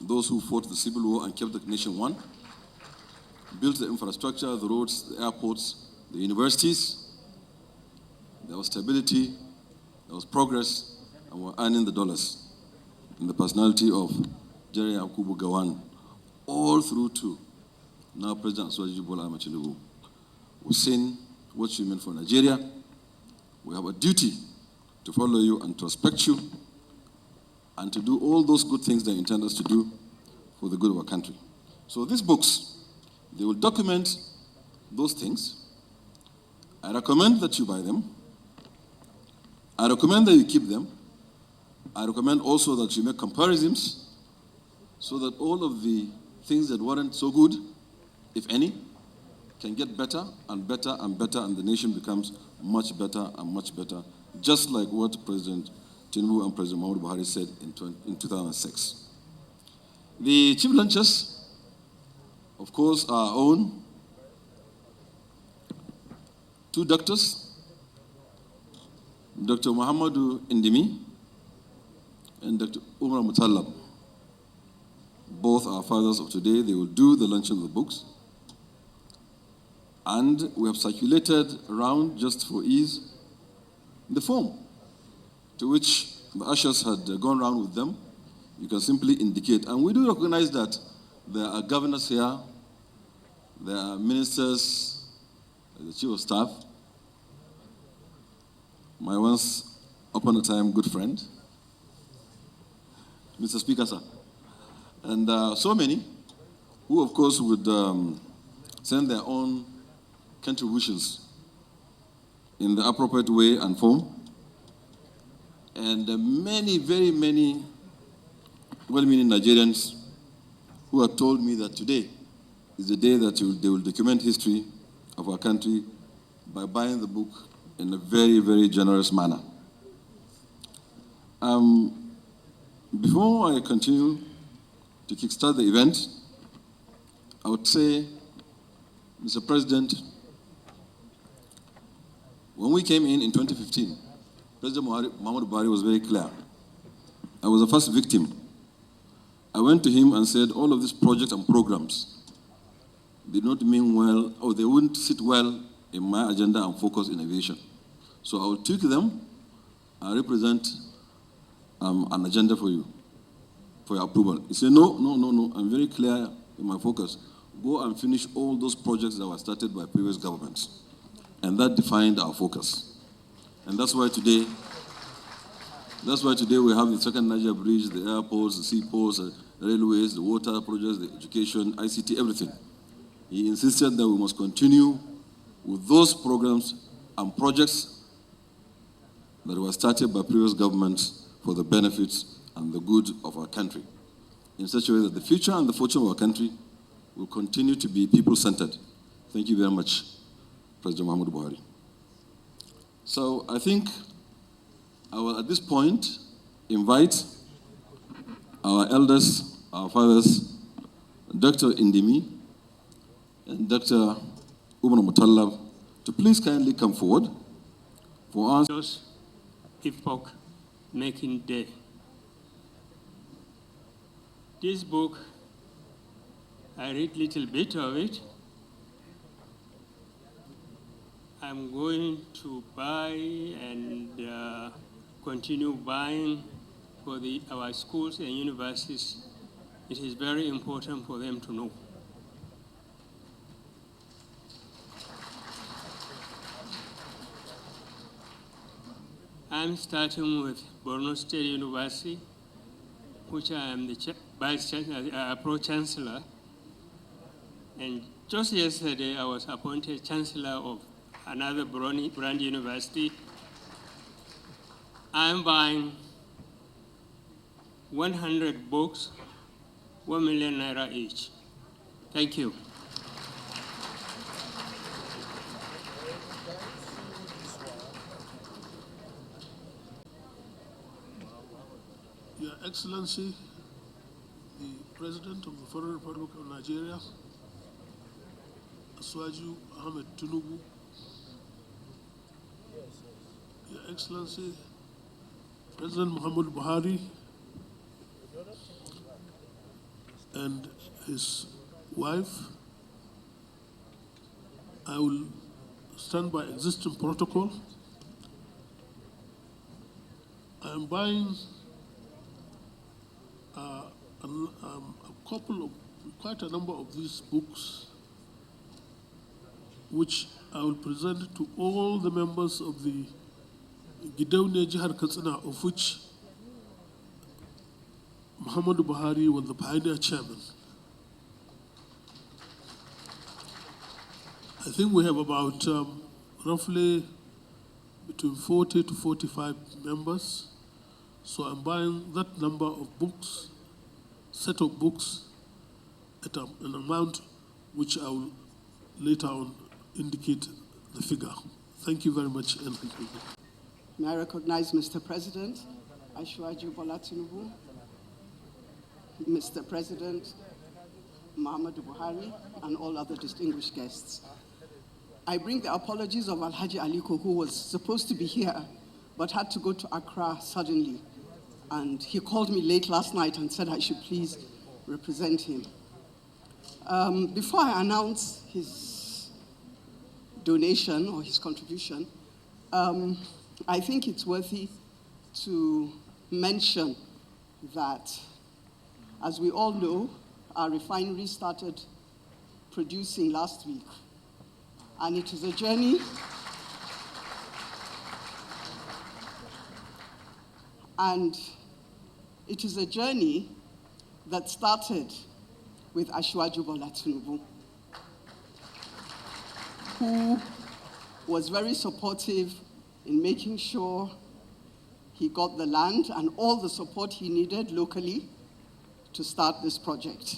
[SPEAKER 7] Those who fought the civil war and kept the nation one, built the infrastructure, the roads, the airports, the universities. There was stability, there was progress, and we're earning the dollars in the personality of General Yakubu Gowon, all through to now President Bola Tinubu. We've seen what you meant for Nigeria. We have a duty to follow you and to respect you and to do all those good things they intend us to do for the good of our country. So these books, they will document those things. I recommend that you buy them. I recommend that you keep them. I recommend also that you make comparisons so that all of the things that weren't so good, if any, can get better and better and better, and the nation becomes much better and much better, just like what President Tinubu and President Muhammadu Buhari said in 2006. The chief launchers, of course, our own two doctors, Dr. Muhammadu Indimi and Dr. Umar Mutallab. Both are fathers of today. They will do the launching of the books. And we have circulated around, just for ease, the form to which the ushers had gone around with them. You can simply indicate. And we do recognize that there are governors here, there are ministers, the chief of staff, my once upon a time good friend, Mr. Speaker, sir, and so many who, of course, would send their own contributions in the appropriate way and form. And many, very many well-meaning Nigerians who have told me that today is the day that they will document history of our country by buying the book in a very, very generous manner. Before I continue to kickstart the event, I would say, Mr. President, when we came in 2015, President Muhammadu Buhari was very clear. I was the first victim. I went to him and said, all of these projects and programs did not mean well, or they wouldn't sit well in my agenda and focus innovation. So I will tweak them and represent an agenda for you, for your approval. He said, no, I'm very clear in my focus. Go and finish all those projects that were started by previous governments. And that defined our focus. And that's why today we have the second Niger bridge, the airports, the seaports, the railways, the water projects, the education, ICT, everything. He insisted that we must continue with those programs and projects that were started by previous governments for the benefits and the good of our country, in such a way that the future and the fortune of our country will continue to be people-centered. Thank you very much, President Muhammadu Buhari. So I think I will, at this point, invite our elders, our fathers, Dr. Indimi and Dr. Umar Mutallab, to please kindly come forward for us.
[SPEAKER 8] Epoch-making day. This book, I read a little bit of it. I'm going to buy and continue buying for our schools and universities. It is very important for them to know. I'm starting with Borno State University, which I am the Vice Chancellor, Pro-Chancellor. And just yesterday, I was appointed Chancellor of another brand university. I'm buying 100 books, 1 million naira each. Thank you.
[SPEAKER 1] Your Excellency, the President of the Federal Republic of Nigeria,
[SPEAKER 9] President Muhammadu Tinubu, Your Excellency, President Muhammadu Buhari, and his wife, I will stand by existing protocol. I am buying quite a number of these books, which I will present to all the members of the Gidauniya Jihar Katsina, of which Muhammadu Buhari was the pioneer chairman. I think we have about roughly between 40 to 45 members. So I'm buying that number of books, set of books, at an amount which I will later on indicate the figure. Thank you very much. And thank you.
[SPEAKER 2] May I recognize Mr. President, Bola Tinubu, Mr. President Muhammadu Buhari, and all other distinguished guests. I bring the apologies of Alhaji Aliko, who was supposed to be here, but had to go to Accra suddenly. And he called me late last night and said I should please represent him. Before I announce his donation or his contribution, I think it's worthy to mention that, as we all know, our refinery started producing last week. And it is a journey. And it is a journey that started with Asiwaju Bola Tinubu, who was very supportive in making sure he got the land and all the support he needed locally to start this project.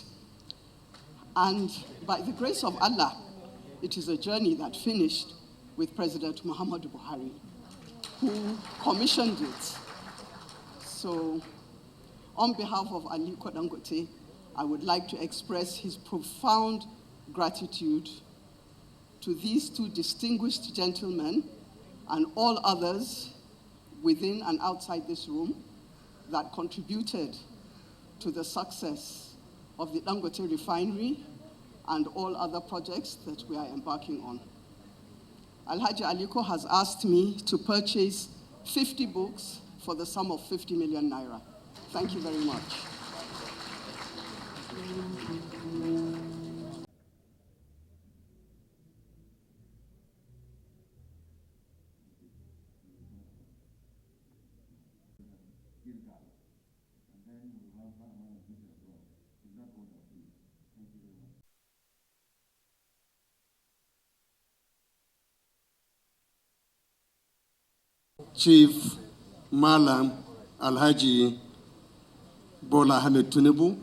[SPEAKER 2] And by the grace of Allah, it is a journey that finished with President Muhammadu Buhari, who commissioned it. So, on behalf of Aliko Dangote, I would like to express his profound gratitude to these two distinguished gentlemen and all others within and outside this room that contributed to the success of the Dangote refinery and all other projects that we are embarking on. Alhaji Aliko has asked me to purchase 50 books for the sum of 50 million naira. Thank you very much.
[SPEAKER 10] Chief Malam Alhaji Bola Tinubu,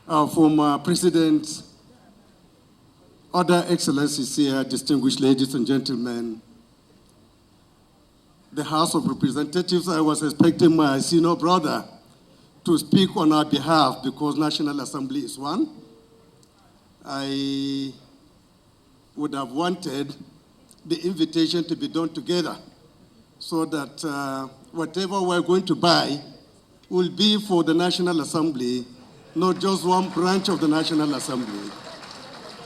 [SPEAKER 10] our former president, other excellencies here, distinguished ladies and gentlemen, the House of Representatives, I was expecting my senior brother to speak on our behalf because National Assembly is one. I would have wanted the invitation to be done together, so that whatever we're going to buy will be for the National Assembly, not just one branch of the National Assembly,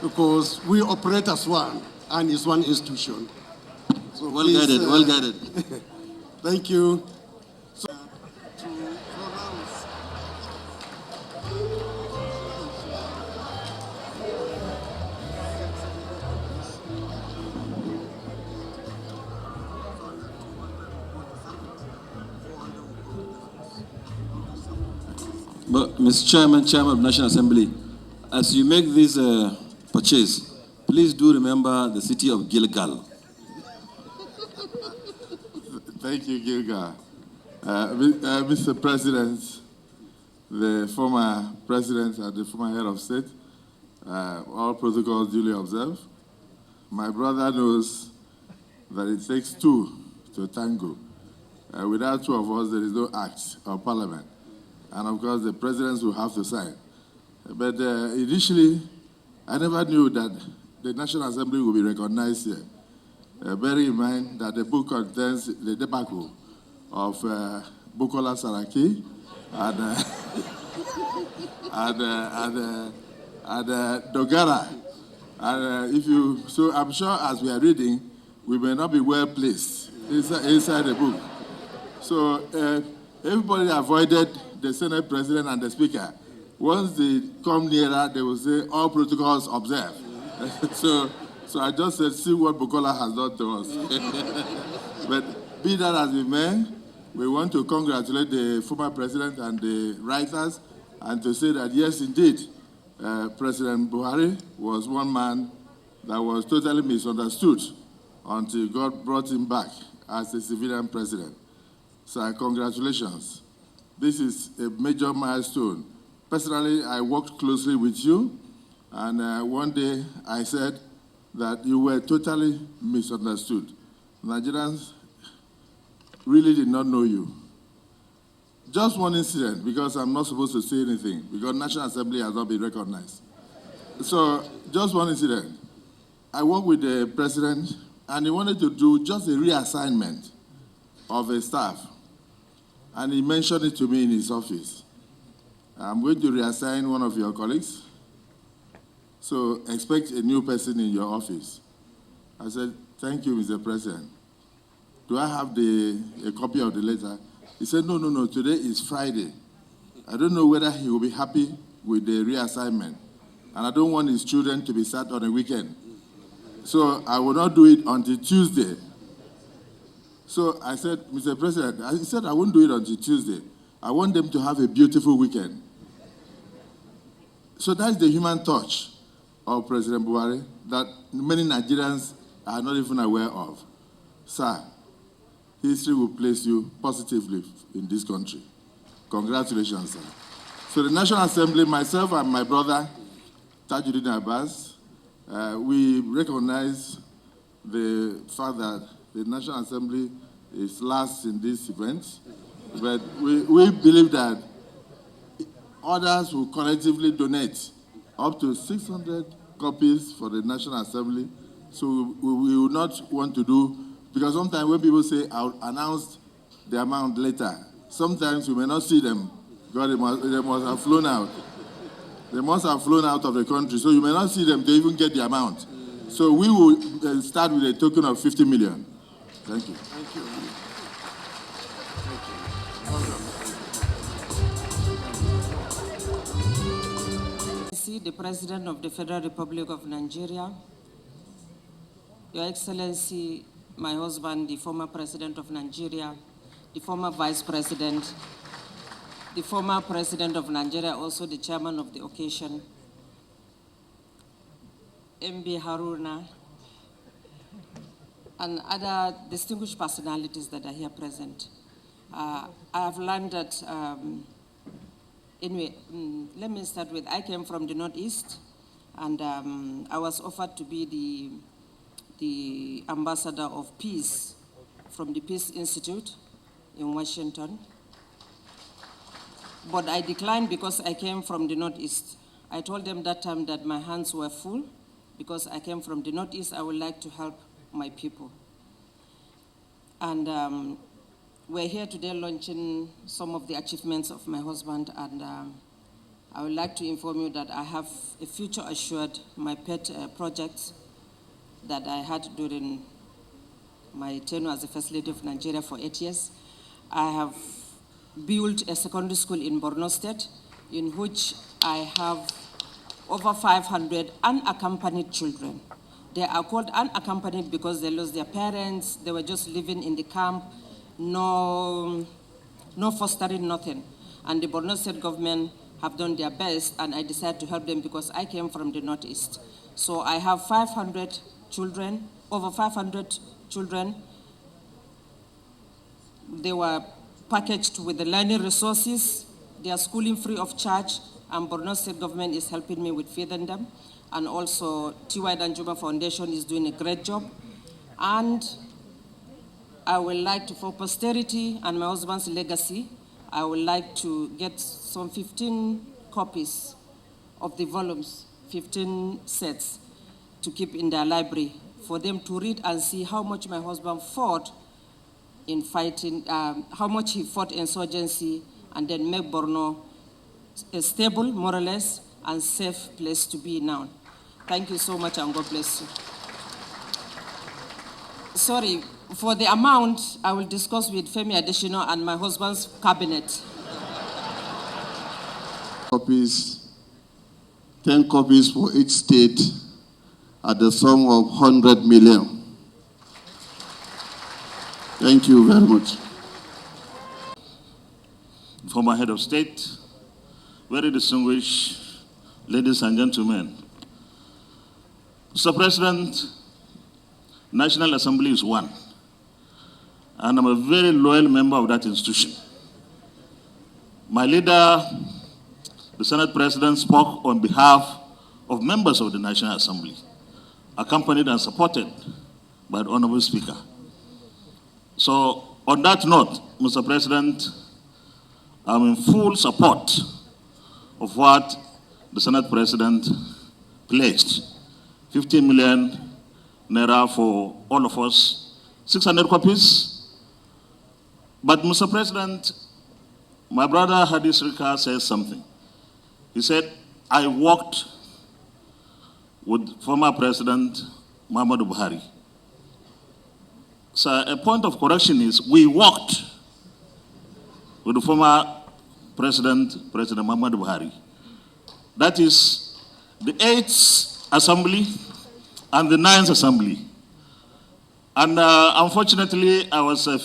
[SPEAKER 10] because we operate as one, and it's one institution. So
[SPEAKER 7] well guided, well guided.
[SPEAKER 10] Thank you.
[SPEAKER 7] But, Mr. Chairman of the National Assembly, as you make this purchase, please do remember the city of Gilgal.
[SPEAKER 11] Thank you, Gilgal. Mr. President, the former president and the former head of state, all protocols duly observed. My brother knows that it takes two to tango. Without two of us, there is no act of parliament. And of course, the presidents will have to sign. But initially, I never knew that the National Assembly will be recognized here. Bearing in mind that the book contains the debacle of Bukola Saraki and Dogara. And so I'm sure as we are reading, we may not be well placed inside the book. So everybody avoided the Senate President and the Speaker. Once they come nearer, they will say, all protocols observed. So I just said, see what Bukola has done to us. But be that as it may, we want to congratulate the former president and the writers and to say that, yes, indeed, President Buhari was one man that was totally misunderstood until God brought him back as a civilian president. So congratulations. This is a major milestone. Personally, I worked closely with you, and one day I said that you were totally misunderstood. Nigerians really did not know you. Just one incident, because I'm not supposed to say anything, because National Assembly has not been recognized. So, just one incident. I worked with the president, and he wanted to do just a reassignment of a staff. And he mentioned it to me in his office. I'm going to reassign one of your colleagues, so expect a new person in your office. I said, thank you, Mr. President. Do I have a copy of the letter? He said, no, today is Friday. I don't know whether he will be happy with the reassignment. And I don't want his children to be sat on a weekend. So I will not do it until Tuesday. So I said, Mr. President, he said, I won't do it until Tuesday. I want them to have a beautiful weekend. So that's the human touch of President Buhari that many Nigerians are not even aware of. Sir, history will place you positively in this country. Congratulations, sir. So the National Assembly, myself and my brother, Tajuddin Abbas, we recognize the fact that the National Assembly is last in this event, but we believe that others will collectively donate up to 600 copies for the National Assembly. So we will not want to do, because sometimes when people say, I'll announce the amount later, sometimes you may not see them because they must have flown out. They must have flown out of the country, so you may not see them to even get the amount. So we will start with a token of 50 million. Thank you.
[SPEAKER 2] Thank you. The President of the Federal Republic of Nigeria, Your Excellency, my husband, the former President of Nigeria, the former Vice President, the former President of Nigeria, also the Chairman of the occasion, MB Haruna, and other distinguished personalities that are here present. I have learned that anyway, let me start with, I came from the Northeast, and I was offered to be the ambassador of peace from the Peace Institute in Washington. But I declined because I came from the Northeast. I told them that time that my hands were full because I came from the Northeast. I would like to help my people. And we're here today launching some of the achievements of my husband, and I would like to inform you that I have a future assured, my pet projects that I had during my tenure as the First Lady of Nigeria for 8 years. I have built a secondary school in Borno State in which I have over 500 unaccompanied children. They are called unaccompanied because they lost their parents, they were just living in the camp, no fostering, nothing. And the Borno State government have done their best, and I decided to help them because I came from the Northeast. So I have 500 children, over 500 children. They were packaged with the learning resources. They are schooling free of charge, and Borno State government is helping me with feeding them. And also, T.Y. Danjuma Foundation is doing a great job. And I would like to, for posterity and my husband's legacy, I would like to get some 15 copies of the volumes, 15 sets.
[SPEAKER 12] to keep in their library for them to read and see how much my husband fought in fighting, how much he fought insurgency and then make Borno a stable, more or less, and safe place to be now. Thank you so much and God bless you. Sorry, for the amount, I will discuss with Femi Adesina and my husband's cabinet.
[SPEAKER 13] Copies, 10 copies for each state at the sum of 100 million. Thank you very much.
[SPEAKER 14] Former head of state, very distinguished ladies and gentlemen. Mr. President, National Assembly is one, and I'm a very loyal member of that institution. My leader, the Senate President, spoke on behalf of members of the National Assembly, accompanied and supported by the Honorable Speaker. So, on that note, Mr. President, I'm in full support of what the Senate President pledged. 15 million naira for all of us, 600 copies. But Mr. President, my brother Hadis Rika says something. He said, I worked with former President Muhammadu Buhari. So a point of correction is we worked with the former President Muhammadu Buhari. That is the 8th Assembly and the 9th Assembly. And unfortunately, I was a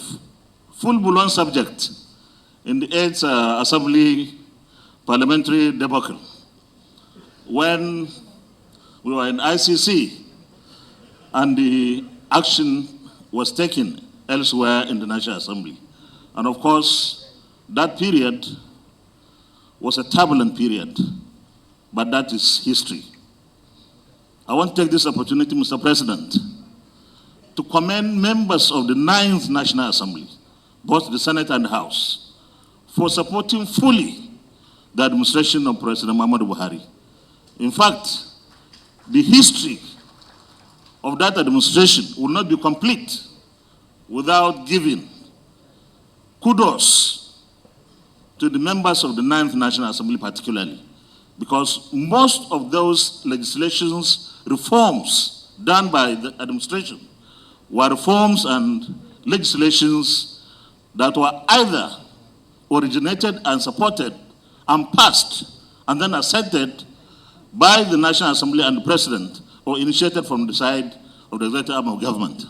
[SPEAKER 14] full-blown subject in the 8th Assembly parliamentary debacle when we were in ICC and the action was taken elsewhere in the National Assembly. And of course, that period was a turbulent period, but that is history. I want to take this opportunity, Mr. President, to commend members of the 9th National Assembly, both the Senate and the House, for supporting fully the administration of President Muhammadu Buhari. In fact, the history of that administration will not be complete without giving kudos to the members of the 9th National Assembly particularly, because most of those legislations, reforms done by the administration were reforms and legislations that were either originated and supported and passed and then accepted by the National Assembly and the President, or initiated from the side of the executive arm of government.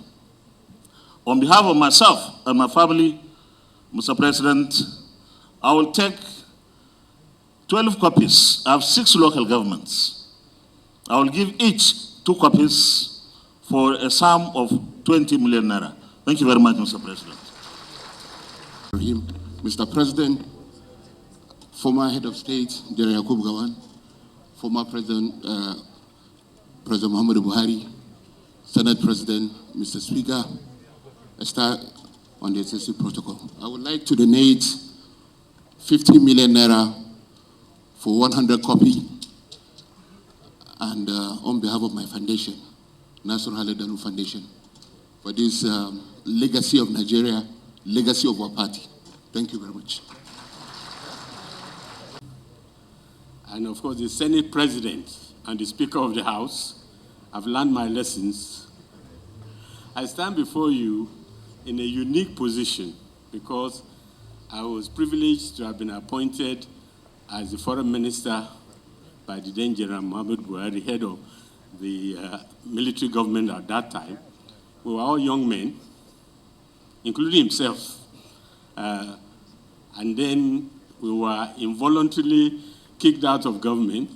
[SPEAKER 14] On behalf of myself and my family, Mr. President, I will take 12 copies. I have 6 local governments. I will give each 2 copies for a sum of 20 million naira. Thank you very much, Mr. President.
[SPEAKER 13] Mr. President, former head of state, General Yakubu Gawan, former President Muhammadu Buhari, Senate President, Mr. Speaker, I start on the SSC protocol. I would like to donate 50 million naira for 100 copy, and on behalf of my foundation, National Haledanu Foundation, for this legacy of Nigeria, legacy of our party. Thank you very much.
[SPEAKER 15] And of course, the Senate President and the Speaker of the House have learned my lessons. I stand before you in a unique position because I was privileged to have been appointed as the Foreign Minister by the then General Muhammadu Buhari, head of the military government at that time. We were all young men, including himself. And then we were involuntarily kicked out of government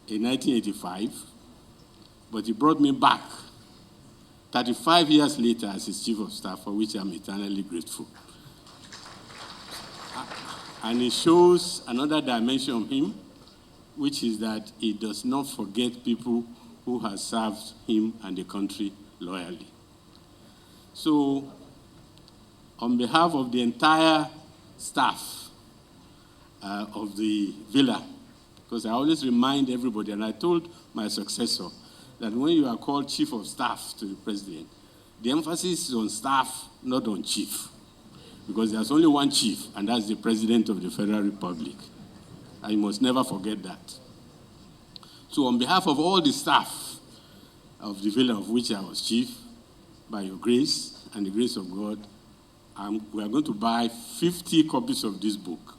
[SPEAKER 15] in 1985, but he brought me back 35 years later as his chief of staff, for which I'm eternally grateful. And it shows another dimension of him, which is that he does not forget people who have served him and the country loyally. So, on behalf of the entire staff of the villa, because I always remind everybody, and I told my successor, that when you are called chief of staff to the president, the emphasis is on staff, not on chief. Because there's only one chief, and that's the President of the Federal Republic. And you must never forget that. So on behalf of all the staff of the villa of which I was chief, by your grace and the grace of God, we are going to buy 50 copies of this book,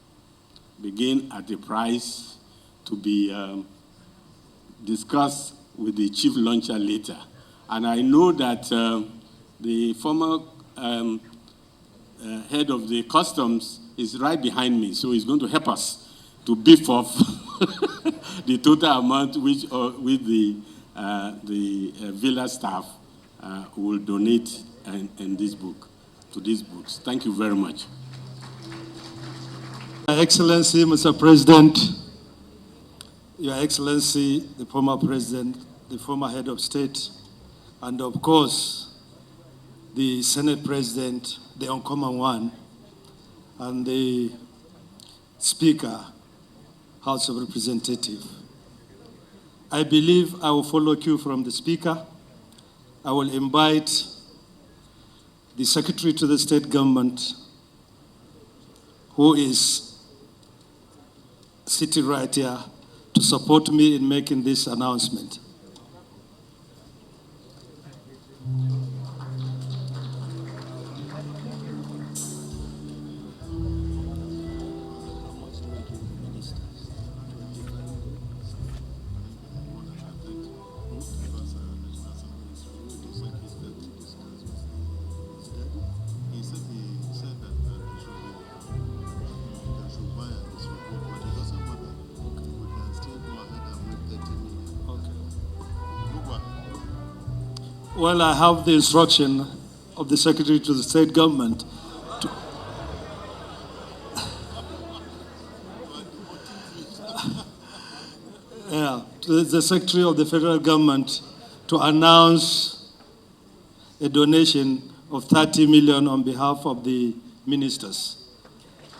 [SPEAKER 15] begin at a price to be discussed with the chief launcher later. And I know that the former head of the customs is right behind me, so he's going to help us to beef off the total amount which with the villa staff will donate in this book, to these books. Thank you very much.
[SPEAKER 16] Your Excellency, Mr. President, Your Excellency, the former President, the former Head of State, and of course, the Senate President, the uncommon one, and the Speaker, House of Representatives. I believe I will follow cue from the Speaker. I will invite the Secretary to the State Government, who is sitting right here, to support me in making this announcement. Well, I have the instruction of the Secretary to the State Government to to the Secretary of the Federal Government to announce a donation of 30 million on behalf of the ministers.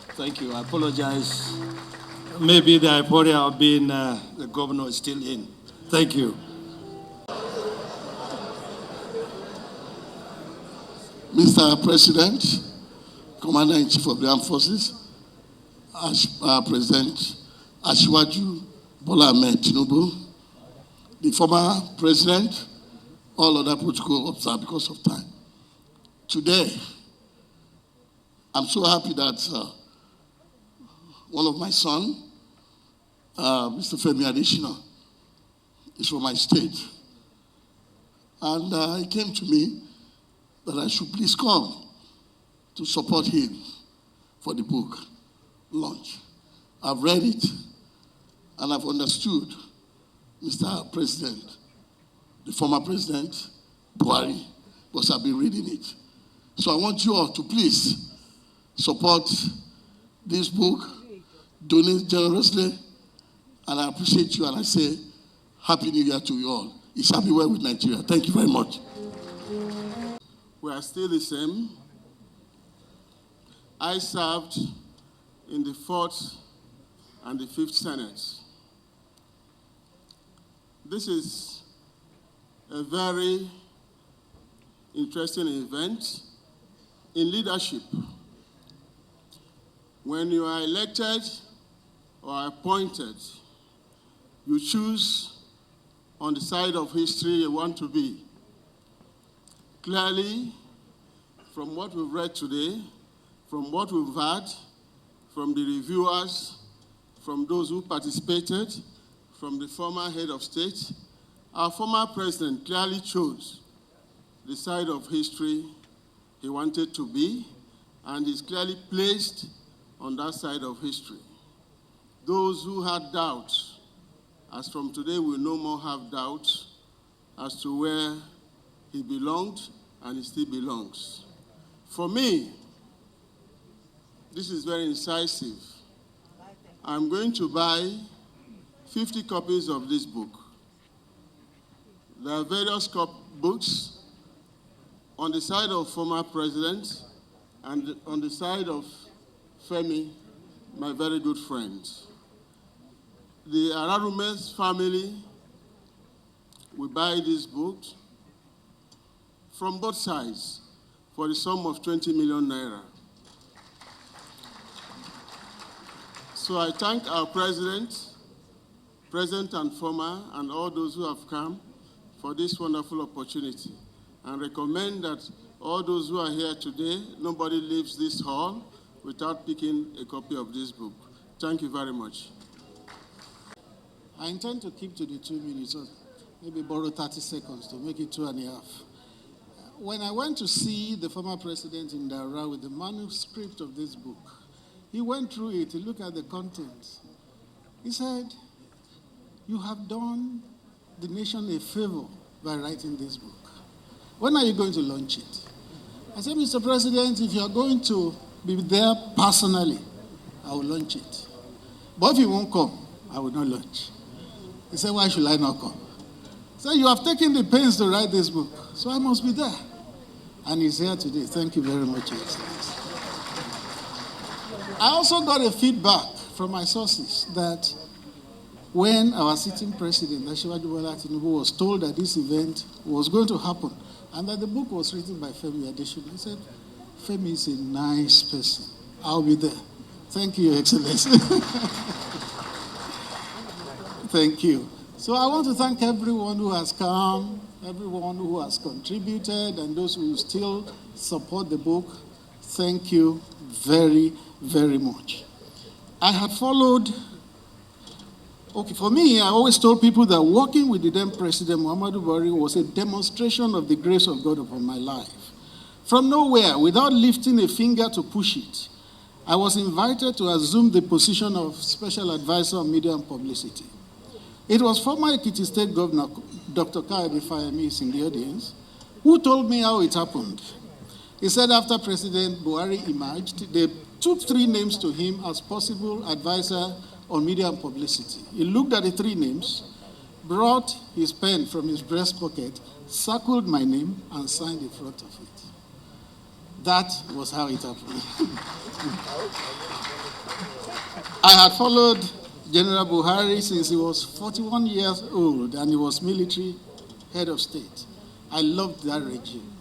[SPEAKER 16] Thank you. I apologize. Maybe the euphoria of being the governor is still in. Thank you.
[SPEAKER 13] Mr. President, Commander-in-Chief of the Armed Forces, President Asiwaju Bola Tinubu, the former President, all other protocol observed because of time. Today, I'm so happy that one of my sons, Mr. Femi Adesina, is from my state. And he came to me that I should please come to support him for the book launch. I've read it and I've understood, Mr. President, the former President Buhari, because I've been reading it. So I want you all to please support this book, donate generously, and I appreciate you, and I say Happy New Year to you all. It shall be well with Nigeria. Thank you very much.
[SPEAKER 10] We are still the same. I served in the 4th and the 5th Senate. This is a very interesting event in leadership. When you are elected or appointed, you choose on the side of history you want to be. Clearly, from what we've read today, from what we've heard, from the reviewers, from those who participated, from the former head of state, our former president clearly chose the side of history he wanted to be, and is clearly placed on that side of history. Those who had doubts, as from today we no more have doubts as to where he belonged, and he still belongs. For me, this is very incisive. I'm going to buy 50 copies of this book. There are various books on the side of former president and on the side of Femi, my very good friend. The Ararumes family we buy these books from both sides for the sum of 20 million naira. So I thank our president and former, and all those who have come for this wonderful opportunity, and recommend that all those who are here today, nobody leaves this hall without picking a copy of this book. Thank you very much.
[SPEAKER 1] I intend to keep to the 2 minutes, or maybe borrow 30 seconds to make it 2.5. When I went to see the former president in Dara with the manuscript of this book, he went through it, he looked at the contents. He said, "You have done the nation a favor by writing this book. When are you going to launch it?" I said, "Mr. President, if you are going to be there personally, I will launch it. But if you won't come, I will not launch." He said, "Why should I not come?" I said, "You have taken the pains to write this book, so I must be there." And he's here today. Thank you very much, Your Excellency. I also got a feedback from my sources that when our sitting president, Bola Tinubu, was told that this event was going to happen and that the book was written by Femi Adesina, he said, "Femi is a nice person. I'll be there." Thank you, Your Excellency. Thank you. So I want to thank everyone who has come, everyone who has contributed, and those who still support the book. Thank you very, very much. I had followed. Okay, for me, I always told people that working with the then President Muhammadu Buhari was a demonstration of the grace of God upon my life. From nowhere, without lifting a finger to push it, I was invited to assume the position of Special Advisor on Media and Publicity. It was former Ekiti State Governor, Dr. Kayode Fayemi, in the audience, who told me how it happened. He said after President Buhari emerged, they took 3 names to him as possible advisor on media and publicity. He looked at the 3 names, brought his pen from his breast pocket, circled my name, and signed in front of it. That was how it happened. I had followed General Buhari since he was 41 years old and he was military head of state. I loved that regime.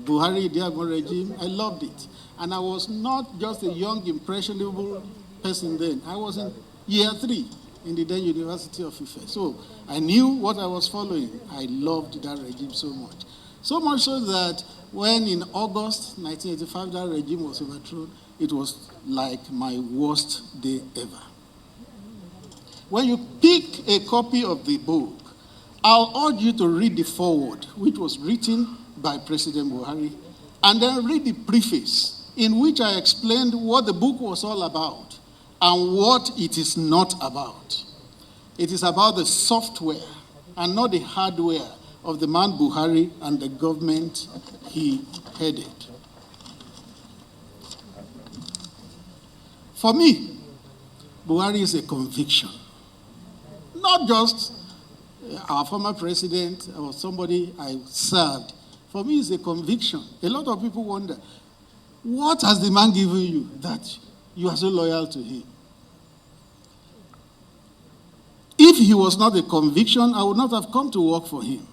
[SPEAKER 1] Buhari, Diago regime, I loved it. And I was not just a young, impressionable person then. I was in year 3 in the then University of Ife. So I knew what I was following. I loved that regime so much. So much so that when in August 1985 that regime was overthrown, it was like my worst day ever. When you pick a copy of the book, I'll urge you to read the foreword, which was written by President Buhari, and then read the preface, in which I explained what the book was all about and what it is not about. It is about the software and not the hardware of the man Buhari and the government he headed. For me, Buhari is a conviction. Not just our former president or somebody I served. For me, it's a conviction. A lot of people wonder, what has the man given you that you are so loyal to him? If he was not a conviction, I would not have come to work for him.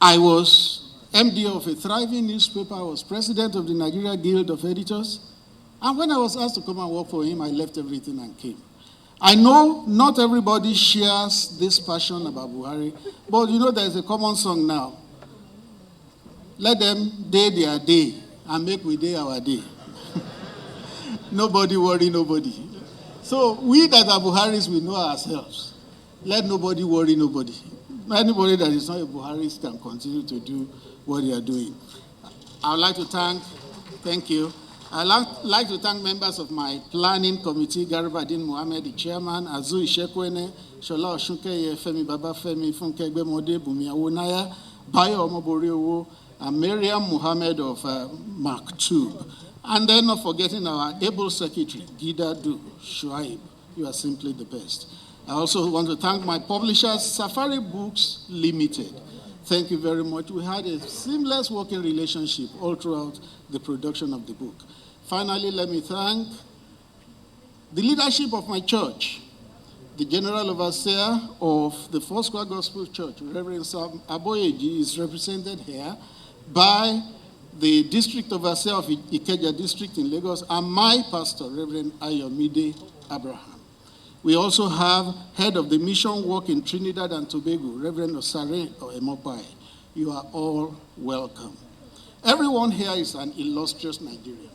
[SPEAKER 1] I was MD of a thriving newspaper. I was president of the Nigeria Guild of Editors. And when I was asked to come and work for him, I left everything and came. I know not everybody shares this passion about Buhari, but you know there's a common song now. Let them day their day and make we day our day. Nobody worry nobody. So we that are Buharis, we know ourselves. Let nobody worry nobody. Anybody that is not a Buharist can continue to do what they are doing. I would like to thank you. I'd like to thank members of my planning committee, Garibadin Mohammed, the chairman, Azu Ishekwene, Shola Oshunkeye, Femi Babafemi, Funke Gbemode, Bumi Awonaya, Bayo Omoboriowo, and Miriam Mohammed of Maktub. And then not forgetting our able secretary, Gidadu Shuaib. You are simply the best. I also want to thank my publishers, Safari Books Limited. Thank you very much. We had a seamless working relationship all throughout the production of the book. Finally, let me thank the leadership of my church, the General Overseer of the Foursquare Gospel Church, Reverend Sam Aboyeji, is represented here by the District Overseer of Ikeja District in Lagos, and my pastor, Reverend Ayomide Abraham. We also have Head of the Mission Work in Trinidad and Tobago, Reverend Osare Emopai. You are all welcome. Everyone here is an illustrious Nigerian.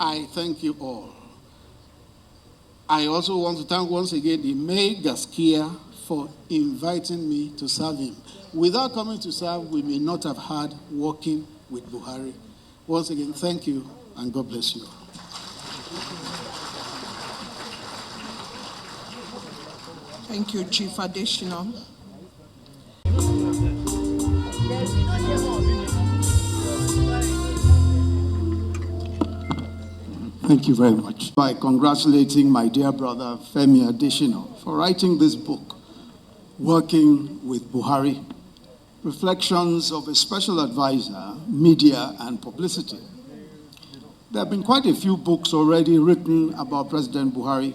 [SPEAKER 1] I thank you all. I also want to thank once again Ime Gaskia for inviting me to serve him. Without coming to serve, we may not have had working with Buhari. Once again, thank you, and God bless you.
[SPEAKER 2] Thank you, Chief Adesina.
[SPEAKER 17] Thank you very much. By congratulating my dear brother, Femi Adesina, for writing this book, Working with Buhari, Reflections of a Special Advisor, Media and Publicity. There have been quite a few books already written about President Buhari,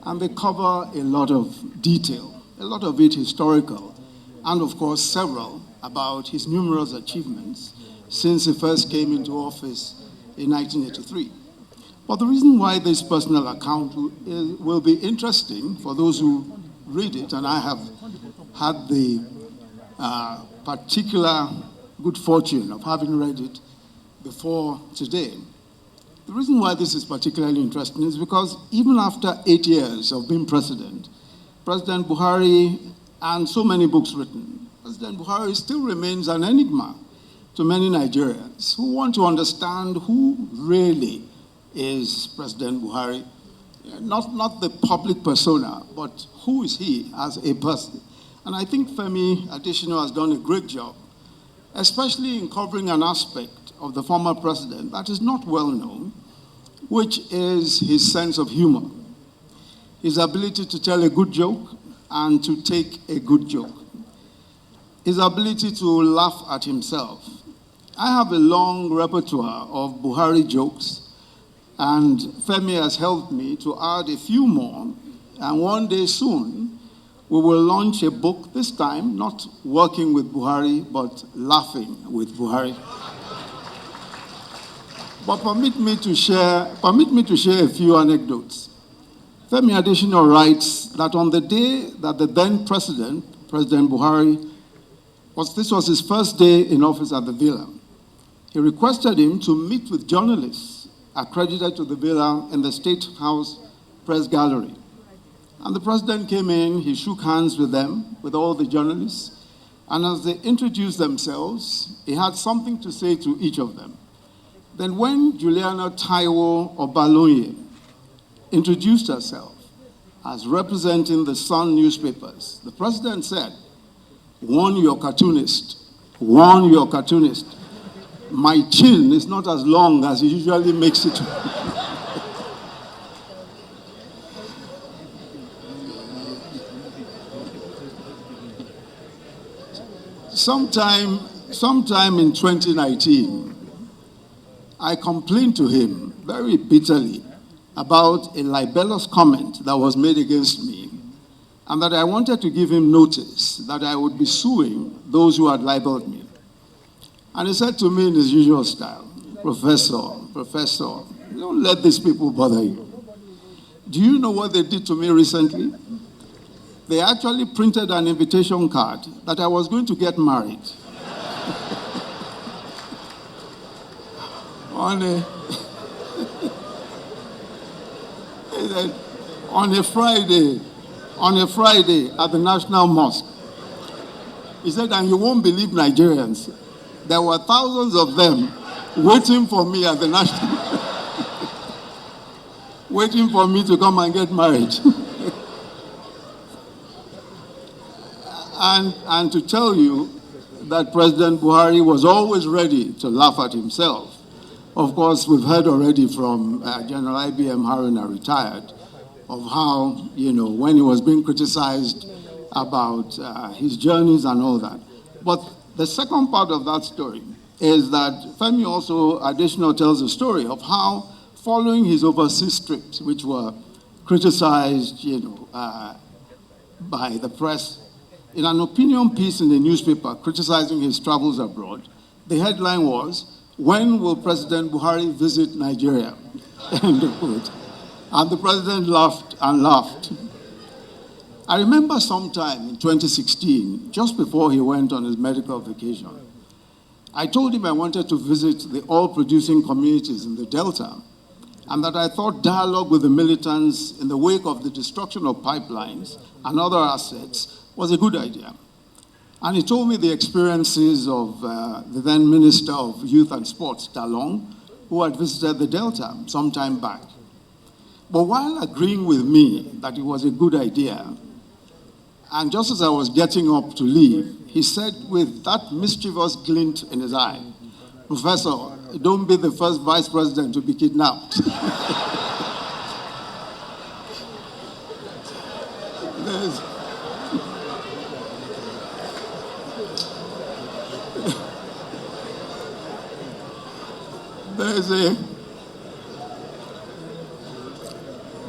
[SPEAKER 17] and they cover a lot of detail, a lot of it historical, and of course several about his numerous achievements since he first came into office in 1983. But the reason why this personal account will be interesting for those who read it, and I have had the particular good fortune of having read it before today. The reason why this is particularly interesting is because even after 8 years of being president, President Buhari, and so many books written, President Buhari still remains an enigma to many Nigerians who want to understand who really is President Buhari. Not the public persona, but who is he as a person. And I think Femi Adesina has done a great job, especially in covering an aspect of the former president that is not well known, which is his sense of humor, his ability to tell a good joke and to take a good joke, his ability to laugh at himself. I have a long repertoire of Buhari jokes, and Femi has helped me to add a few more, and one day soon, we will launch a book, this time not working with Buhari, but laughing with Buhari. But permit me to share a few anecdotes. Femi Adesina writes that on the day that the then President Buhari, this was his first day in office at the villa, he requested him to meet with journalists accredited to the villa in the State House Press Gallery. And the president came in, he shook hands with them, with all the journalists, and as they introduced themselves, he had something to say to each of them. Then when Juliana Taiwo Obalonye introduced herself as representing the Sun newspapers, the president said, warn your cartoonist, my chin is not as long as he usually makes it. Sometime in 2019, I complained to him very bitterly about a libelous comment that was made against me, and that I wanted to give him notice that I would be suing those who had libeled me. And he said to me in his usual style, Professor, don't let these people bother you. Do you know what they did to me recently? They actually printed an invitation card that I was going to get married. on a Friday at the National Mosque. He said, and you won't believe Nigerians, there were thousands of them waiting for me at the National waiting for me to come and get married. And to tell you that President Buhari was always ready to laugh at himself. Of course, we've heard already from General IBM Haruna, retired, of how, when he was being criticized about his journeys and all that. But the second part of that story is that Femi also additionally tells a story of how, following his overseas trips, which were criticized, by the press in an opinion piece in a newspaper criticizing his travels abroad. The headline was, "When will President Buhari visit Nigeria?" End of quote. And the president laughed and laughed. I remember sometime in 2016, just before he went on his medical vacation, I told him I wanted to visit the oil-producing communities in the Delta, and that I thought dialogue with the militants in the wake of the destruction of pipelines and other assets was a good idea. And he told me the experiences of the then Minister of Youth and Sports, Talon, who had visited the Delta some time back. But while agreeing with me that it was a good idea, and just as I was getting up to leave, he said with that mischievous glint in his eye, "Professor, don't be the first vice president to be kidnapped."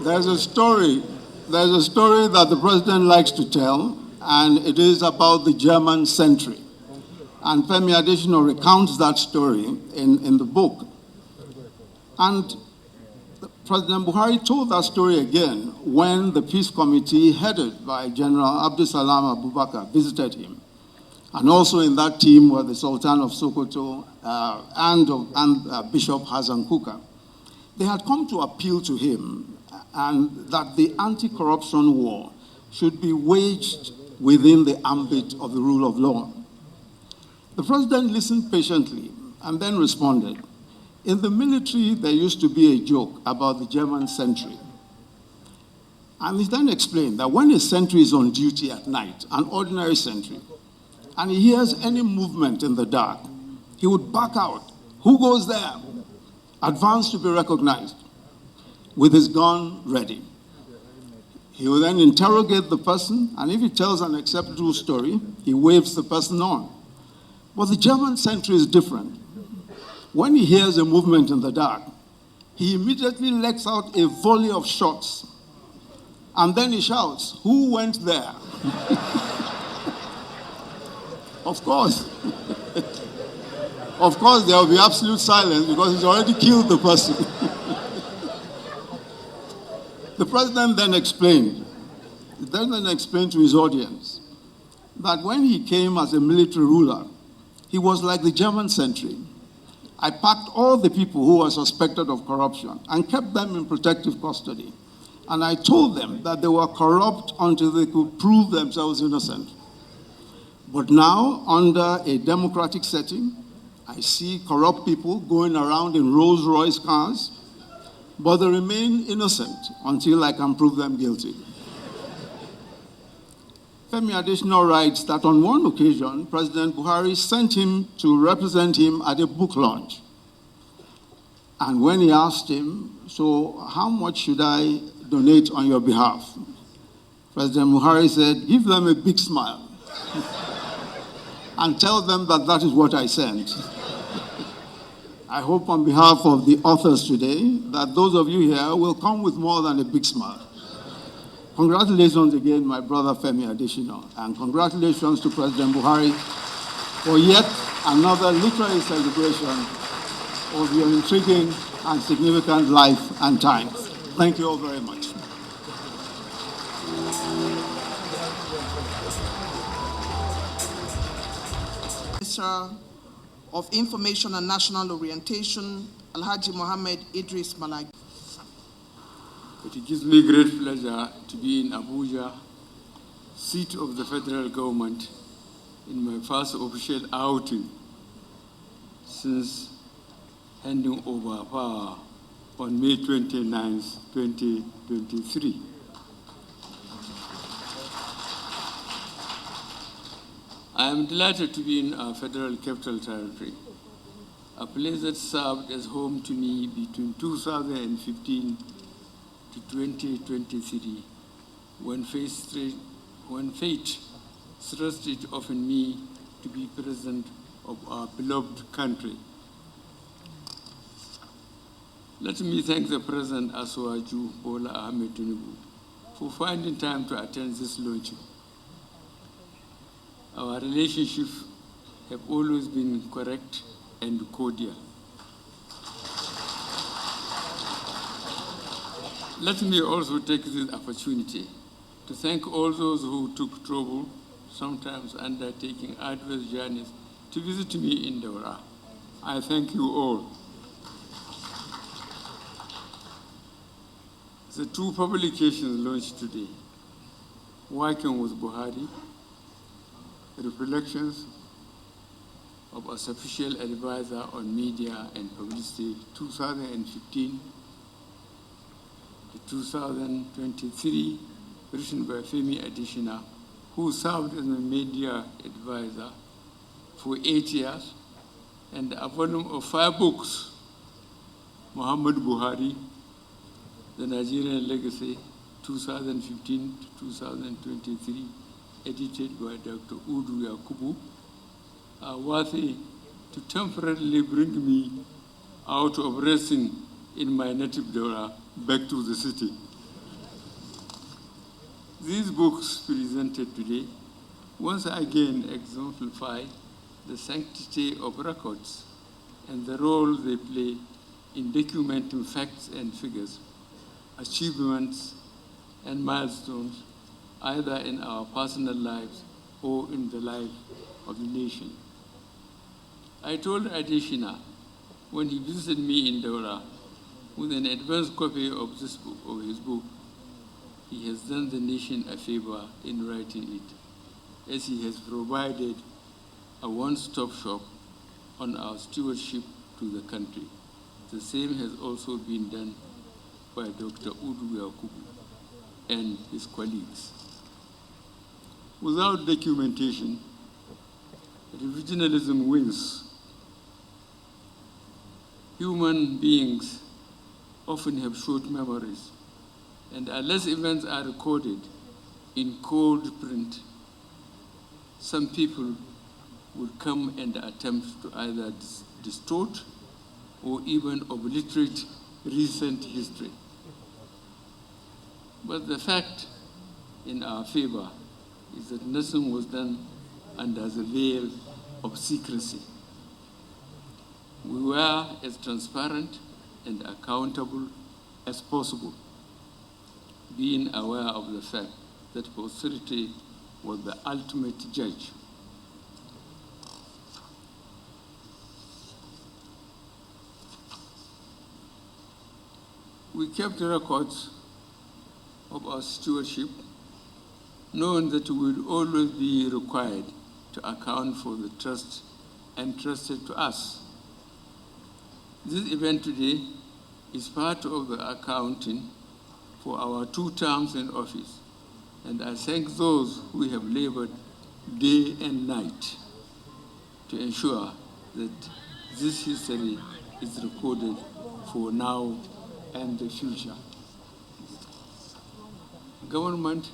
[SPEAKER 17] There's a story that the president likes to tell, and it is about the German sentry. And Femi Adesina recounts that story in the book. And President Buhari told that story again when the peace committee headed by General Abdusalam Abubakar visited him. And also in that team were the Sultan of Sokoto and Bishop Hassan Kuka. They had come to appeal to him and that the anti-corruption war should be waged within the ambit of the rule of law. The president listened patiently and then responded, "In the military, there used to be a joke about the German sentry." And he then explained that when a sentry is on duty at night, an ordinary sentry, and he hears any movement in the dark, he would back out. "Who goes there?" Advance to be recognized, with his gun ready. He will then interrogate the person, and if he tells an acceptable story, he waves the person on. But the German sentry is different. When he hears a movement in the dark, he immediately lets out a volley of shots, and then he shouts, "Who went there?" Of course, there will be absolute silence because he's already killed the person. The president then explained to his audience that when he came as a military ruler, he was like the German sentry. I packed all the people who were suspected of corruption and kept them in protective custody. And I told them that they were corrupt until they could prove themselves innocent. But now, under a democratic setting, I see corrupt people going around in Rolls-Royce cars, but they remain innocent until I can prove them guilty. Femi Adesina writes that on one occasion, President Buhari sent him to represent him at a book launch. And when he asked him, "So how much should I donate on your behalf?" President Buhari said, "Give them a big smile and tell them that that is what I sent." I hope on behalf of the authors today that those of you here will come with more than a big smile. Congratulations again, my brother Femi Adesina, and congratulations to President Buhari for yet another literary celebration of your intriguing and significant life and times. Thank you all very much.
[SPEAKER 2] Minister of Information and National Orientation, Alhaji Mohammed Idris Malagi.
[SPEAKER 18] It gives me great pleasure to be in Abuja, seat of the federal government, in my first official outing since handing over power on May 29, 2023. I am delighted to be in our federal capital territory, a place that served as home to me between 2015 to 2023, when fate thrust it upon me to be president of our beloved country. Let me thank the President Bola Tinubu for finding time to attend this launching. Our relationships have always been correct and cordial. Let me also take this opportunity to thank all those who took trouble, sometimes undertaking adverse journeys, to visit me in Daura. I thank you all. The two publications launched today, Working with Buhari, Reflections of a Official Advisor on Media and Publicity, 2015 to 2023, written by Femi Adesina, who served as a media advisor for 8 years, and a volume of 5 books, Muhammadu Buhari, The Nigerian Legacy, 2015 to 2023, edited by Dr. Udu Yakubu, are worthy to temporarily bring me out of resting in my native Daura back to the city. These books presented today once again exemplify the sanctity of records and the role they play in documenting facts and figures, achievements and milestones, either in our personal lives or in the life of the nation. I told Adesina when he visited me in Daura with an advance copy of this book, of his book, he has done the nation a favor in writing it, as he has provided a one-stop shop on our stewardship to the country. The same has also been done by Dr. Udu Yakubu and his colleagues. Without documentation, revisionalism wins. Human beings often have short memories, and unless events are recorded in cold print, some people would come and attempt to either distort or even obliterate recent history. But the fact in our favor is that nothing was done under the veil of secrecy. We were as transparent and accountable as possible, being aware of the fact that posterity was the ultimate judge. We kept records of our stewardship, knowing that we would always be required to account for the trust entrusted to us. This event today is part of the accounting for our 2 terms in office, and I thank those who have labored day and night to ensure that this history is recorded for now and the future. Government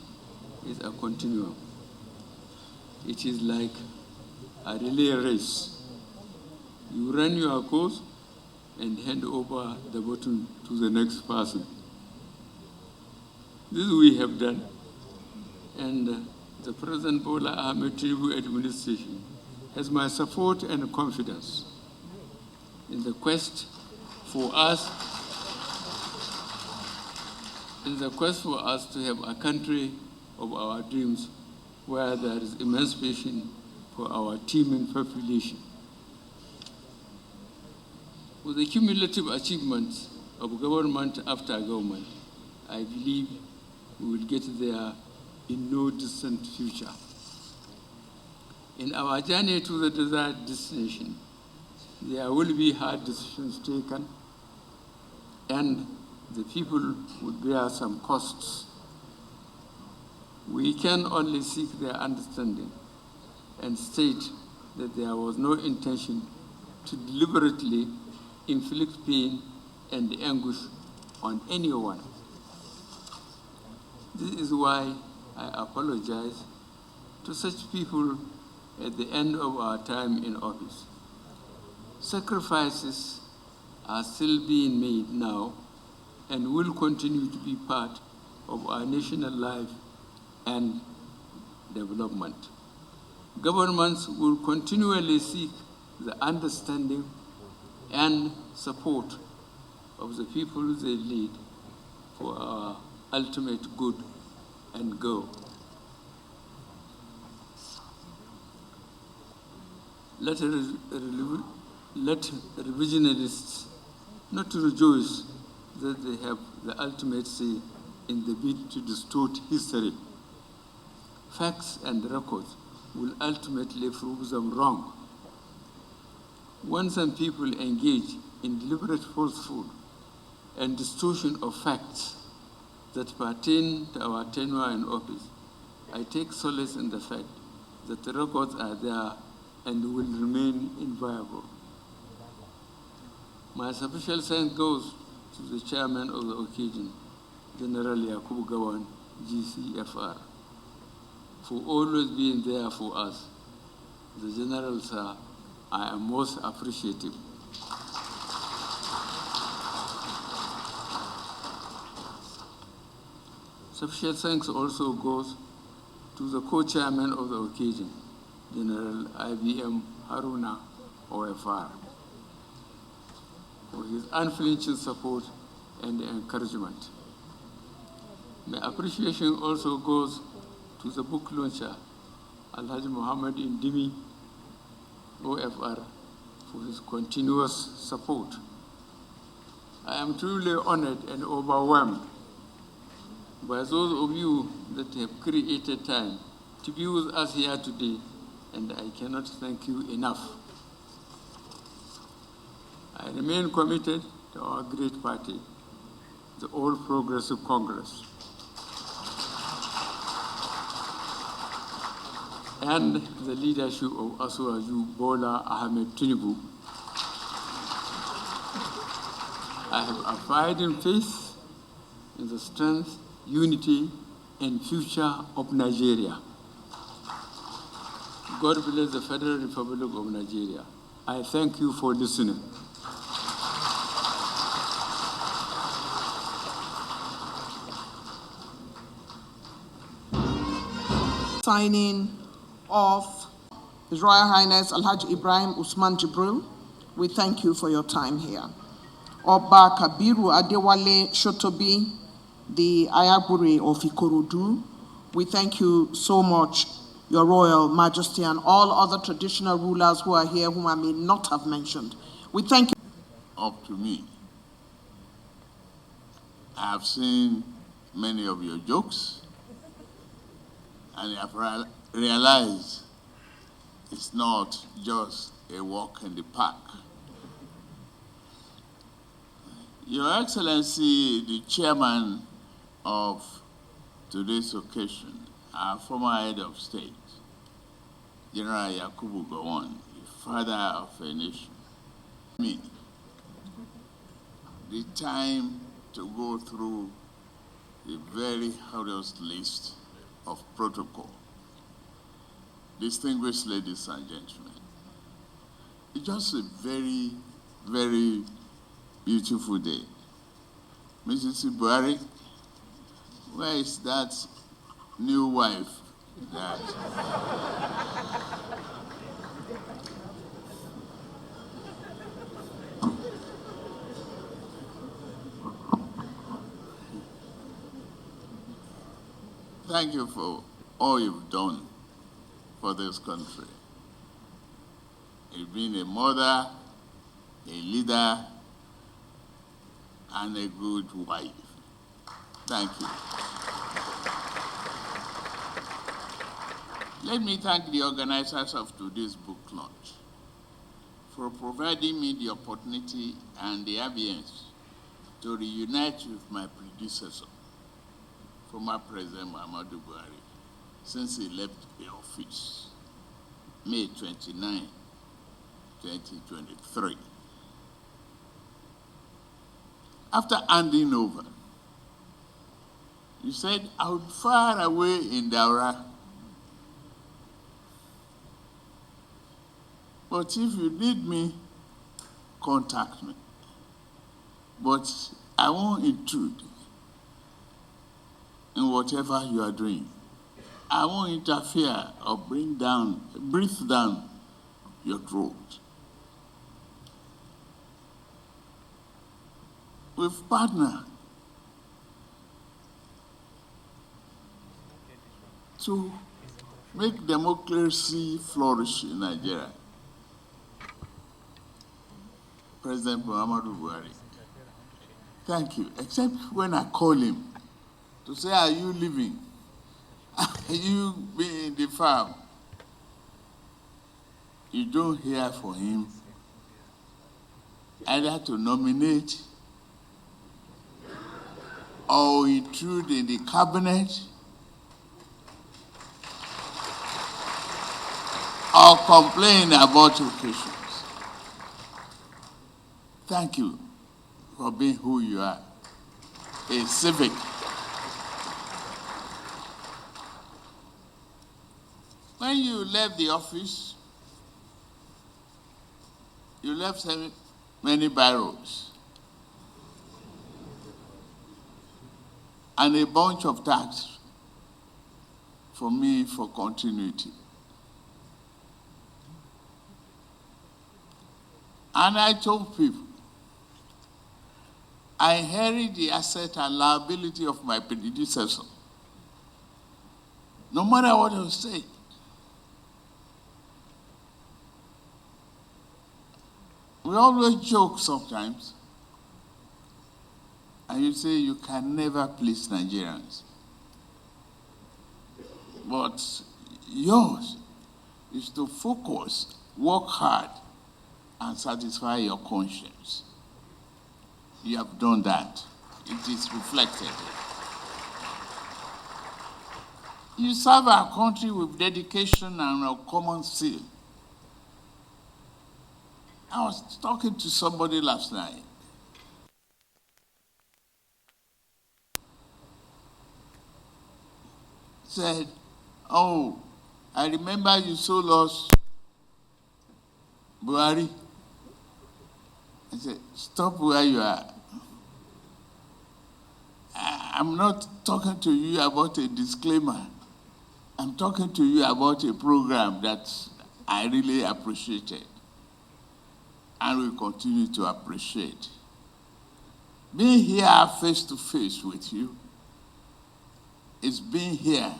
[SPEAKER 18] is a continuum. It is like a relay race. You run your course and hand over the baton to the next person. This we have done, and the President Bola Tinubu administration has my support and confidence in the quest for us to have a country of our dreams where there is emancipation for our teeming population. With the cumulative achievements of government after government, I believe we will get there in no distant future. In our journey to the desired destination, there will be hard decisions taken, and the people would bear some costs. We can only seek their understanding and state that there was no intention to deliberately inflict pain and anguish on anyone. This is why I apologize to such people at the end of our time in office. Sacrifices are still being made now and will continue to be part of our national life and development. Governments will continually seek the understanding and support of the people they lead for our ultimate good and goal. Let revisionists not rejoice that they have the ultimate say in the bid to distort history. Facts and records will ultimately prove them wrong. When some people engage in deliberate falsehood and distortion of facts that pertain to our tenure in office, I take solace in the fact that the records are there and will remain inviolable. My special thanks goes to the chairman of the occasion, General Yakubu Gawan, GCFR, for always being there for us. The General, sir, I am most appreciative. Special thanks also goes to the co-chairman of the occasion, General IBM Haruna, OFR, for his unflinching support and encouragement. My appreciation also goes to the book launcher, Alhaji Muhammad Indimi, OFR, for his continuous support. I am truly honored and overwhelmed by those of you that have created time to be with us here today, and I cannot thank you enough. I remain committed to our great party, the All Progressive Congress, and the leadership of Asuwaju Bola Tinubu. I have abiding faith in the strength, unity, and future of Nigeria. God bless the Federal Republic of Nigeria. I thank you for listening.
[SPEAKER 2] Signing off, His Royal Highness Alhaji Ibrahim Usman Jibril, we thank you for your time here. Oba Kabiru Adewale Shotobi, the Ayaburi of Ikorodu, we thank you so much, Your Royal Majesty, and all other traditional rulers who are here whom I may not have mentioned. We thank you.
[SPEAKER 19] Up to me. I have seen many of your jokes, and I have realized it's not just a walk in the park. Your Excellency, the chairman of today's occasion, our former head of state, General Yakubu Gowon, the father of a nation, me the time to go through a very arduous list of protocol. Distinguished ladies and gentlemen, it's just a very, very beautiful day. Mrs. Buhari, where is that new wife that thank you for all you've done for this country. You've been a mother, a leader, and a good wife. Thank you. Let me thank the organizers of today's book launch for providing me the opportunity and the ambience to reunite with my predecessor, former President Muhammadu Buhari, since he left the office, May 29, 2023. After handing over, you said, I'm far away in Daura, but if you need me, contact me. But I won't intrude. in whatever you are doing. I won't interfere or breathe down your throat. We've partnered to make democracy flourish in Nigeria. President Muhammadu Buhari. Thank you. Except when I call him to say, are you living? Are you being in the farm? You don't hear from him either to nominate or intrude in the cabinet or complain about occasions. Thank you for being who you are, a civic. When you left the office, you left many barrels and a bunch of tasks for me for continuity. And I told people, I inherit the asset and liability of my predecessor. No matter what I say. We always joke sometimes, and you say you can never please Nigerians. But yours is to focus, work hard, and satisfy your conscience. You have done that. It is reflected. You serve our country with dedication and a common zeal. I was talking to somebody last night. Said, oh, I remember you sold us Buhari. I said, stop where you are. I'm not talking to you about a disclaimer. I'm talking to you about a program that I really appreciated and will continue to appreciate. Being here face to face with you is being here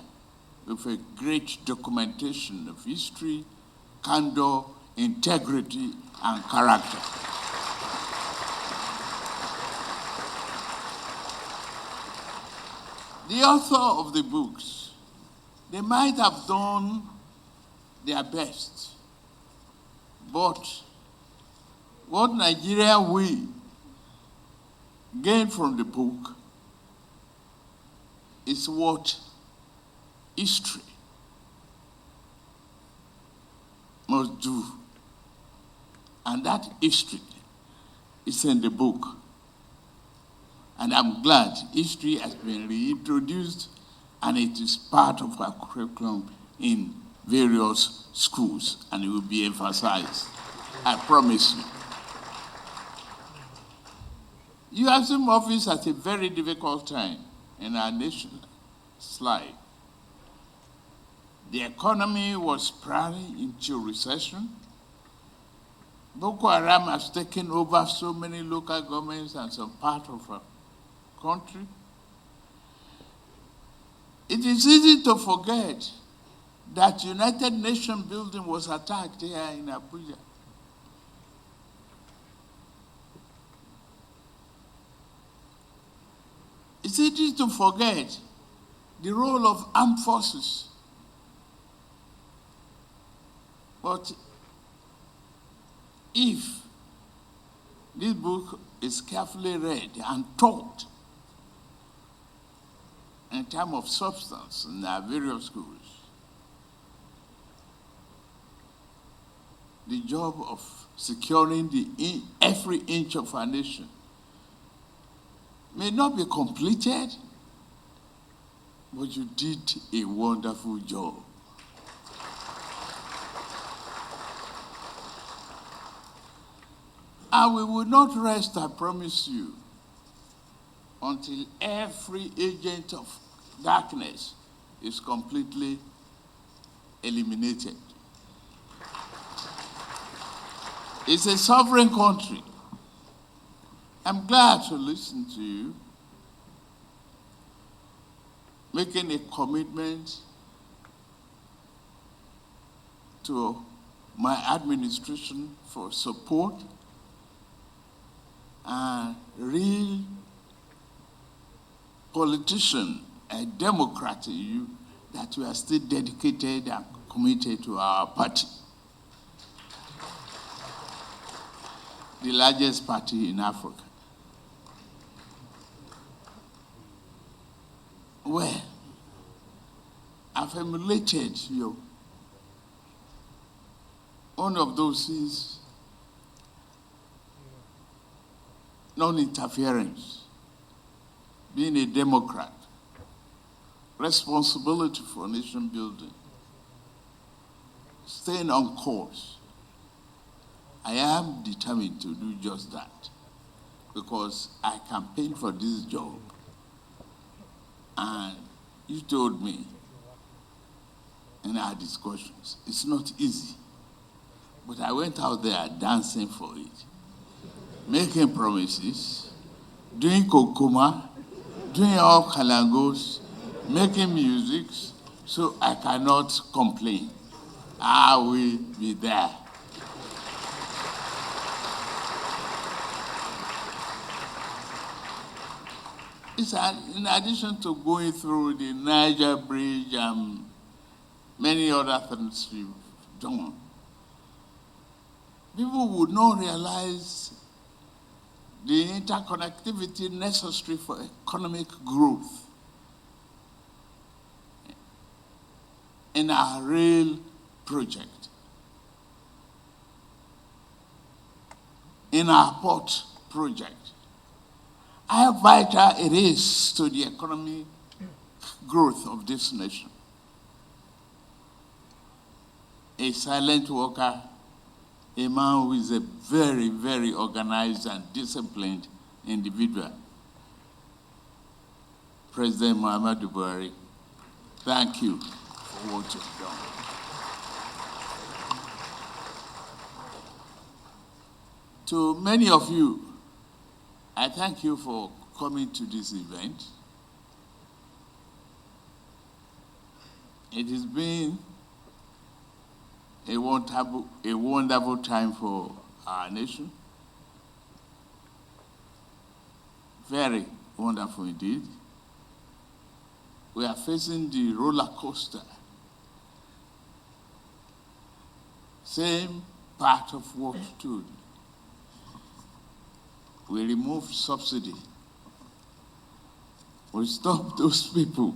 [SPEAKER 19] with a great documentation of history, candor, integrity, and character. The author of the books, they might have done their best, but what Nigeria will gain from the book is what history must do. And that history is in the book. And I'm glad history has been reintroduced and it is part of our curriculum in various schools and it will be emphasized. I promise you. You assume office at a very difficult time in our nation's life. The economy was plunging into recession. Boko Haram has taken over so many local governments and some part of our country. It is easy to forget that United Nations building was attacked here in Abuja. It's easy to forget the role of armed forces. But if this book is carefully read and taught in terms of substance in our various schools, the job of securing every inch of our nation may not be completed, but you did a wonderful job. And we will not rest, I promise you, until every agent of darkness is completely eliminated. It's a sovereign country. I'm glad to listen to you making a commitment to my administration for support and real politician, a Democrat in you, that we are still dedicated and committed to our party. The largest party in Africa. Well, I've emulated you. One of those is non-interference, being a Democrat, responsibility for nation building, staying on course. I am determined to do just that because I campaigned for this job. And you told me in our discussions, it's not easy. But I went out there dancing for it, making promises, doing kokoma, doing all kalangos, making music, so I cannot complain. I will be there. It's in addition to going through the Niger Bridge and many other things we've done, people would not realize the interconnectivity necessary for economic growth in our rail project, in our port project. How vital it is to the economic growth of this nation. A silent worker, a man who is a very, very organized and disciplined individual. President Muhammadu Buhari, thank you for what you've done. To many of you, I thank you for coming to this event. It has been a wonderful time for our nation. Very wonderful indeed. We are facing the roller coaster. Same part of what stood. We removed subsidy. We stopped those people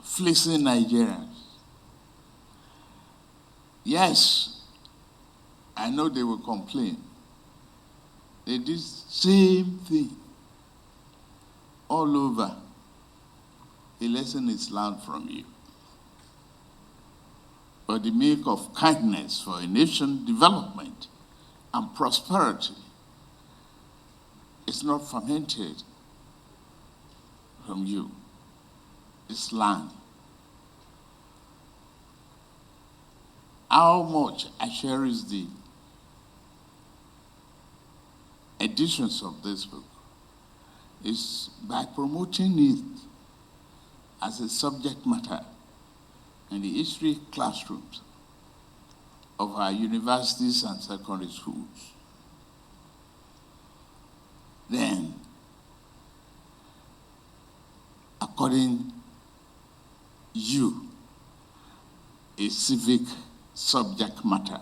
[SPEAKER 19] fleecing Nigerians. Yes, I know they will complain. They did the same thing all over. The lesson is learned from you. But the milk of kindness for a nation development and prosperity is not fermented from you. It's learned. How much I cherish the editions of this book is by promoting it as a subject matter in the history classrooms of our universities and secondary schools. Then, according you, a civic subject matter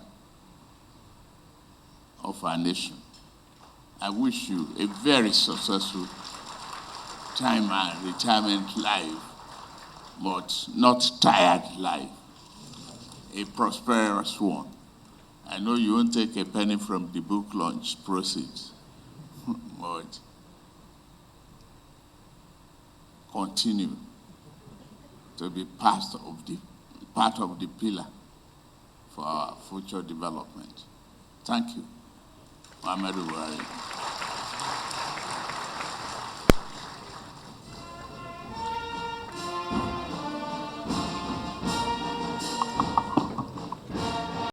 [SPEAKER 19] of our nation. I wish you a very successful time and retirement life, but not tired life, a prosperous one. I know you won't take a penny from the book launch proceeds, but continue to be part of the pillar for our future development. Thank you. Muhammadu Buhari.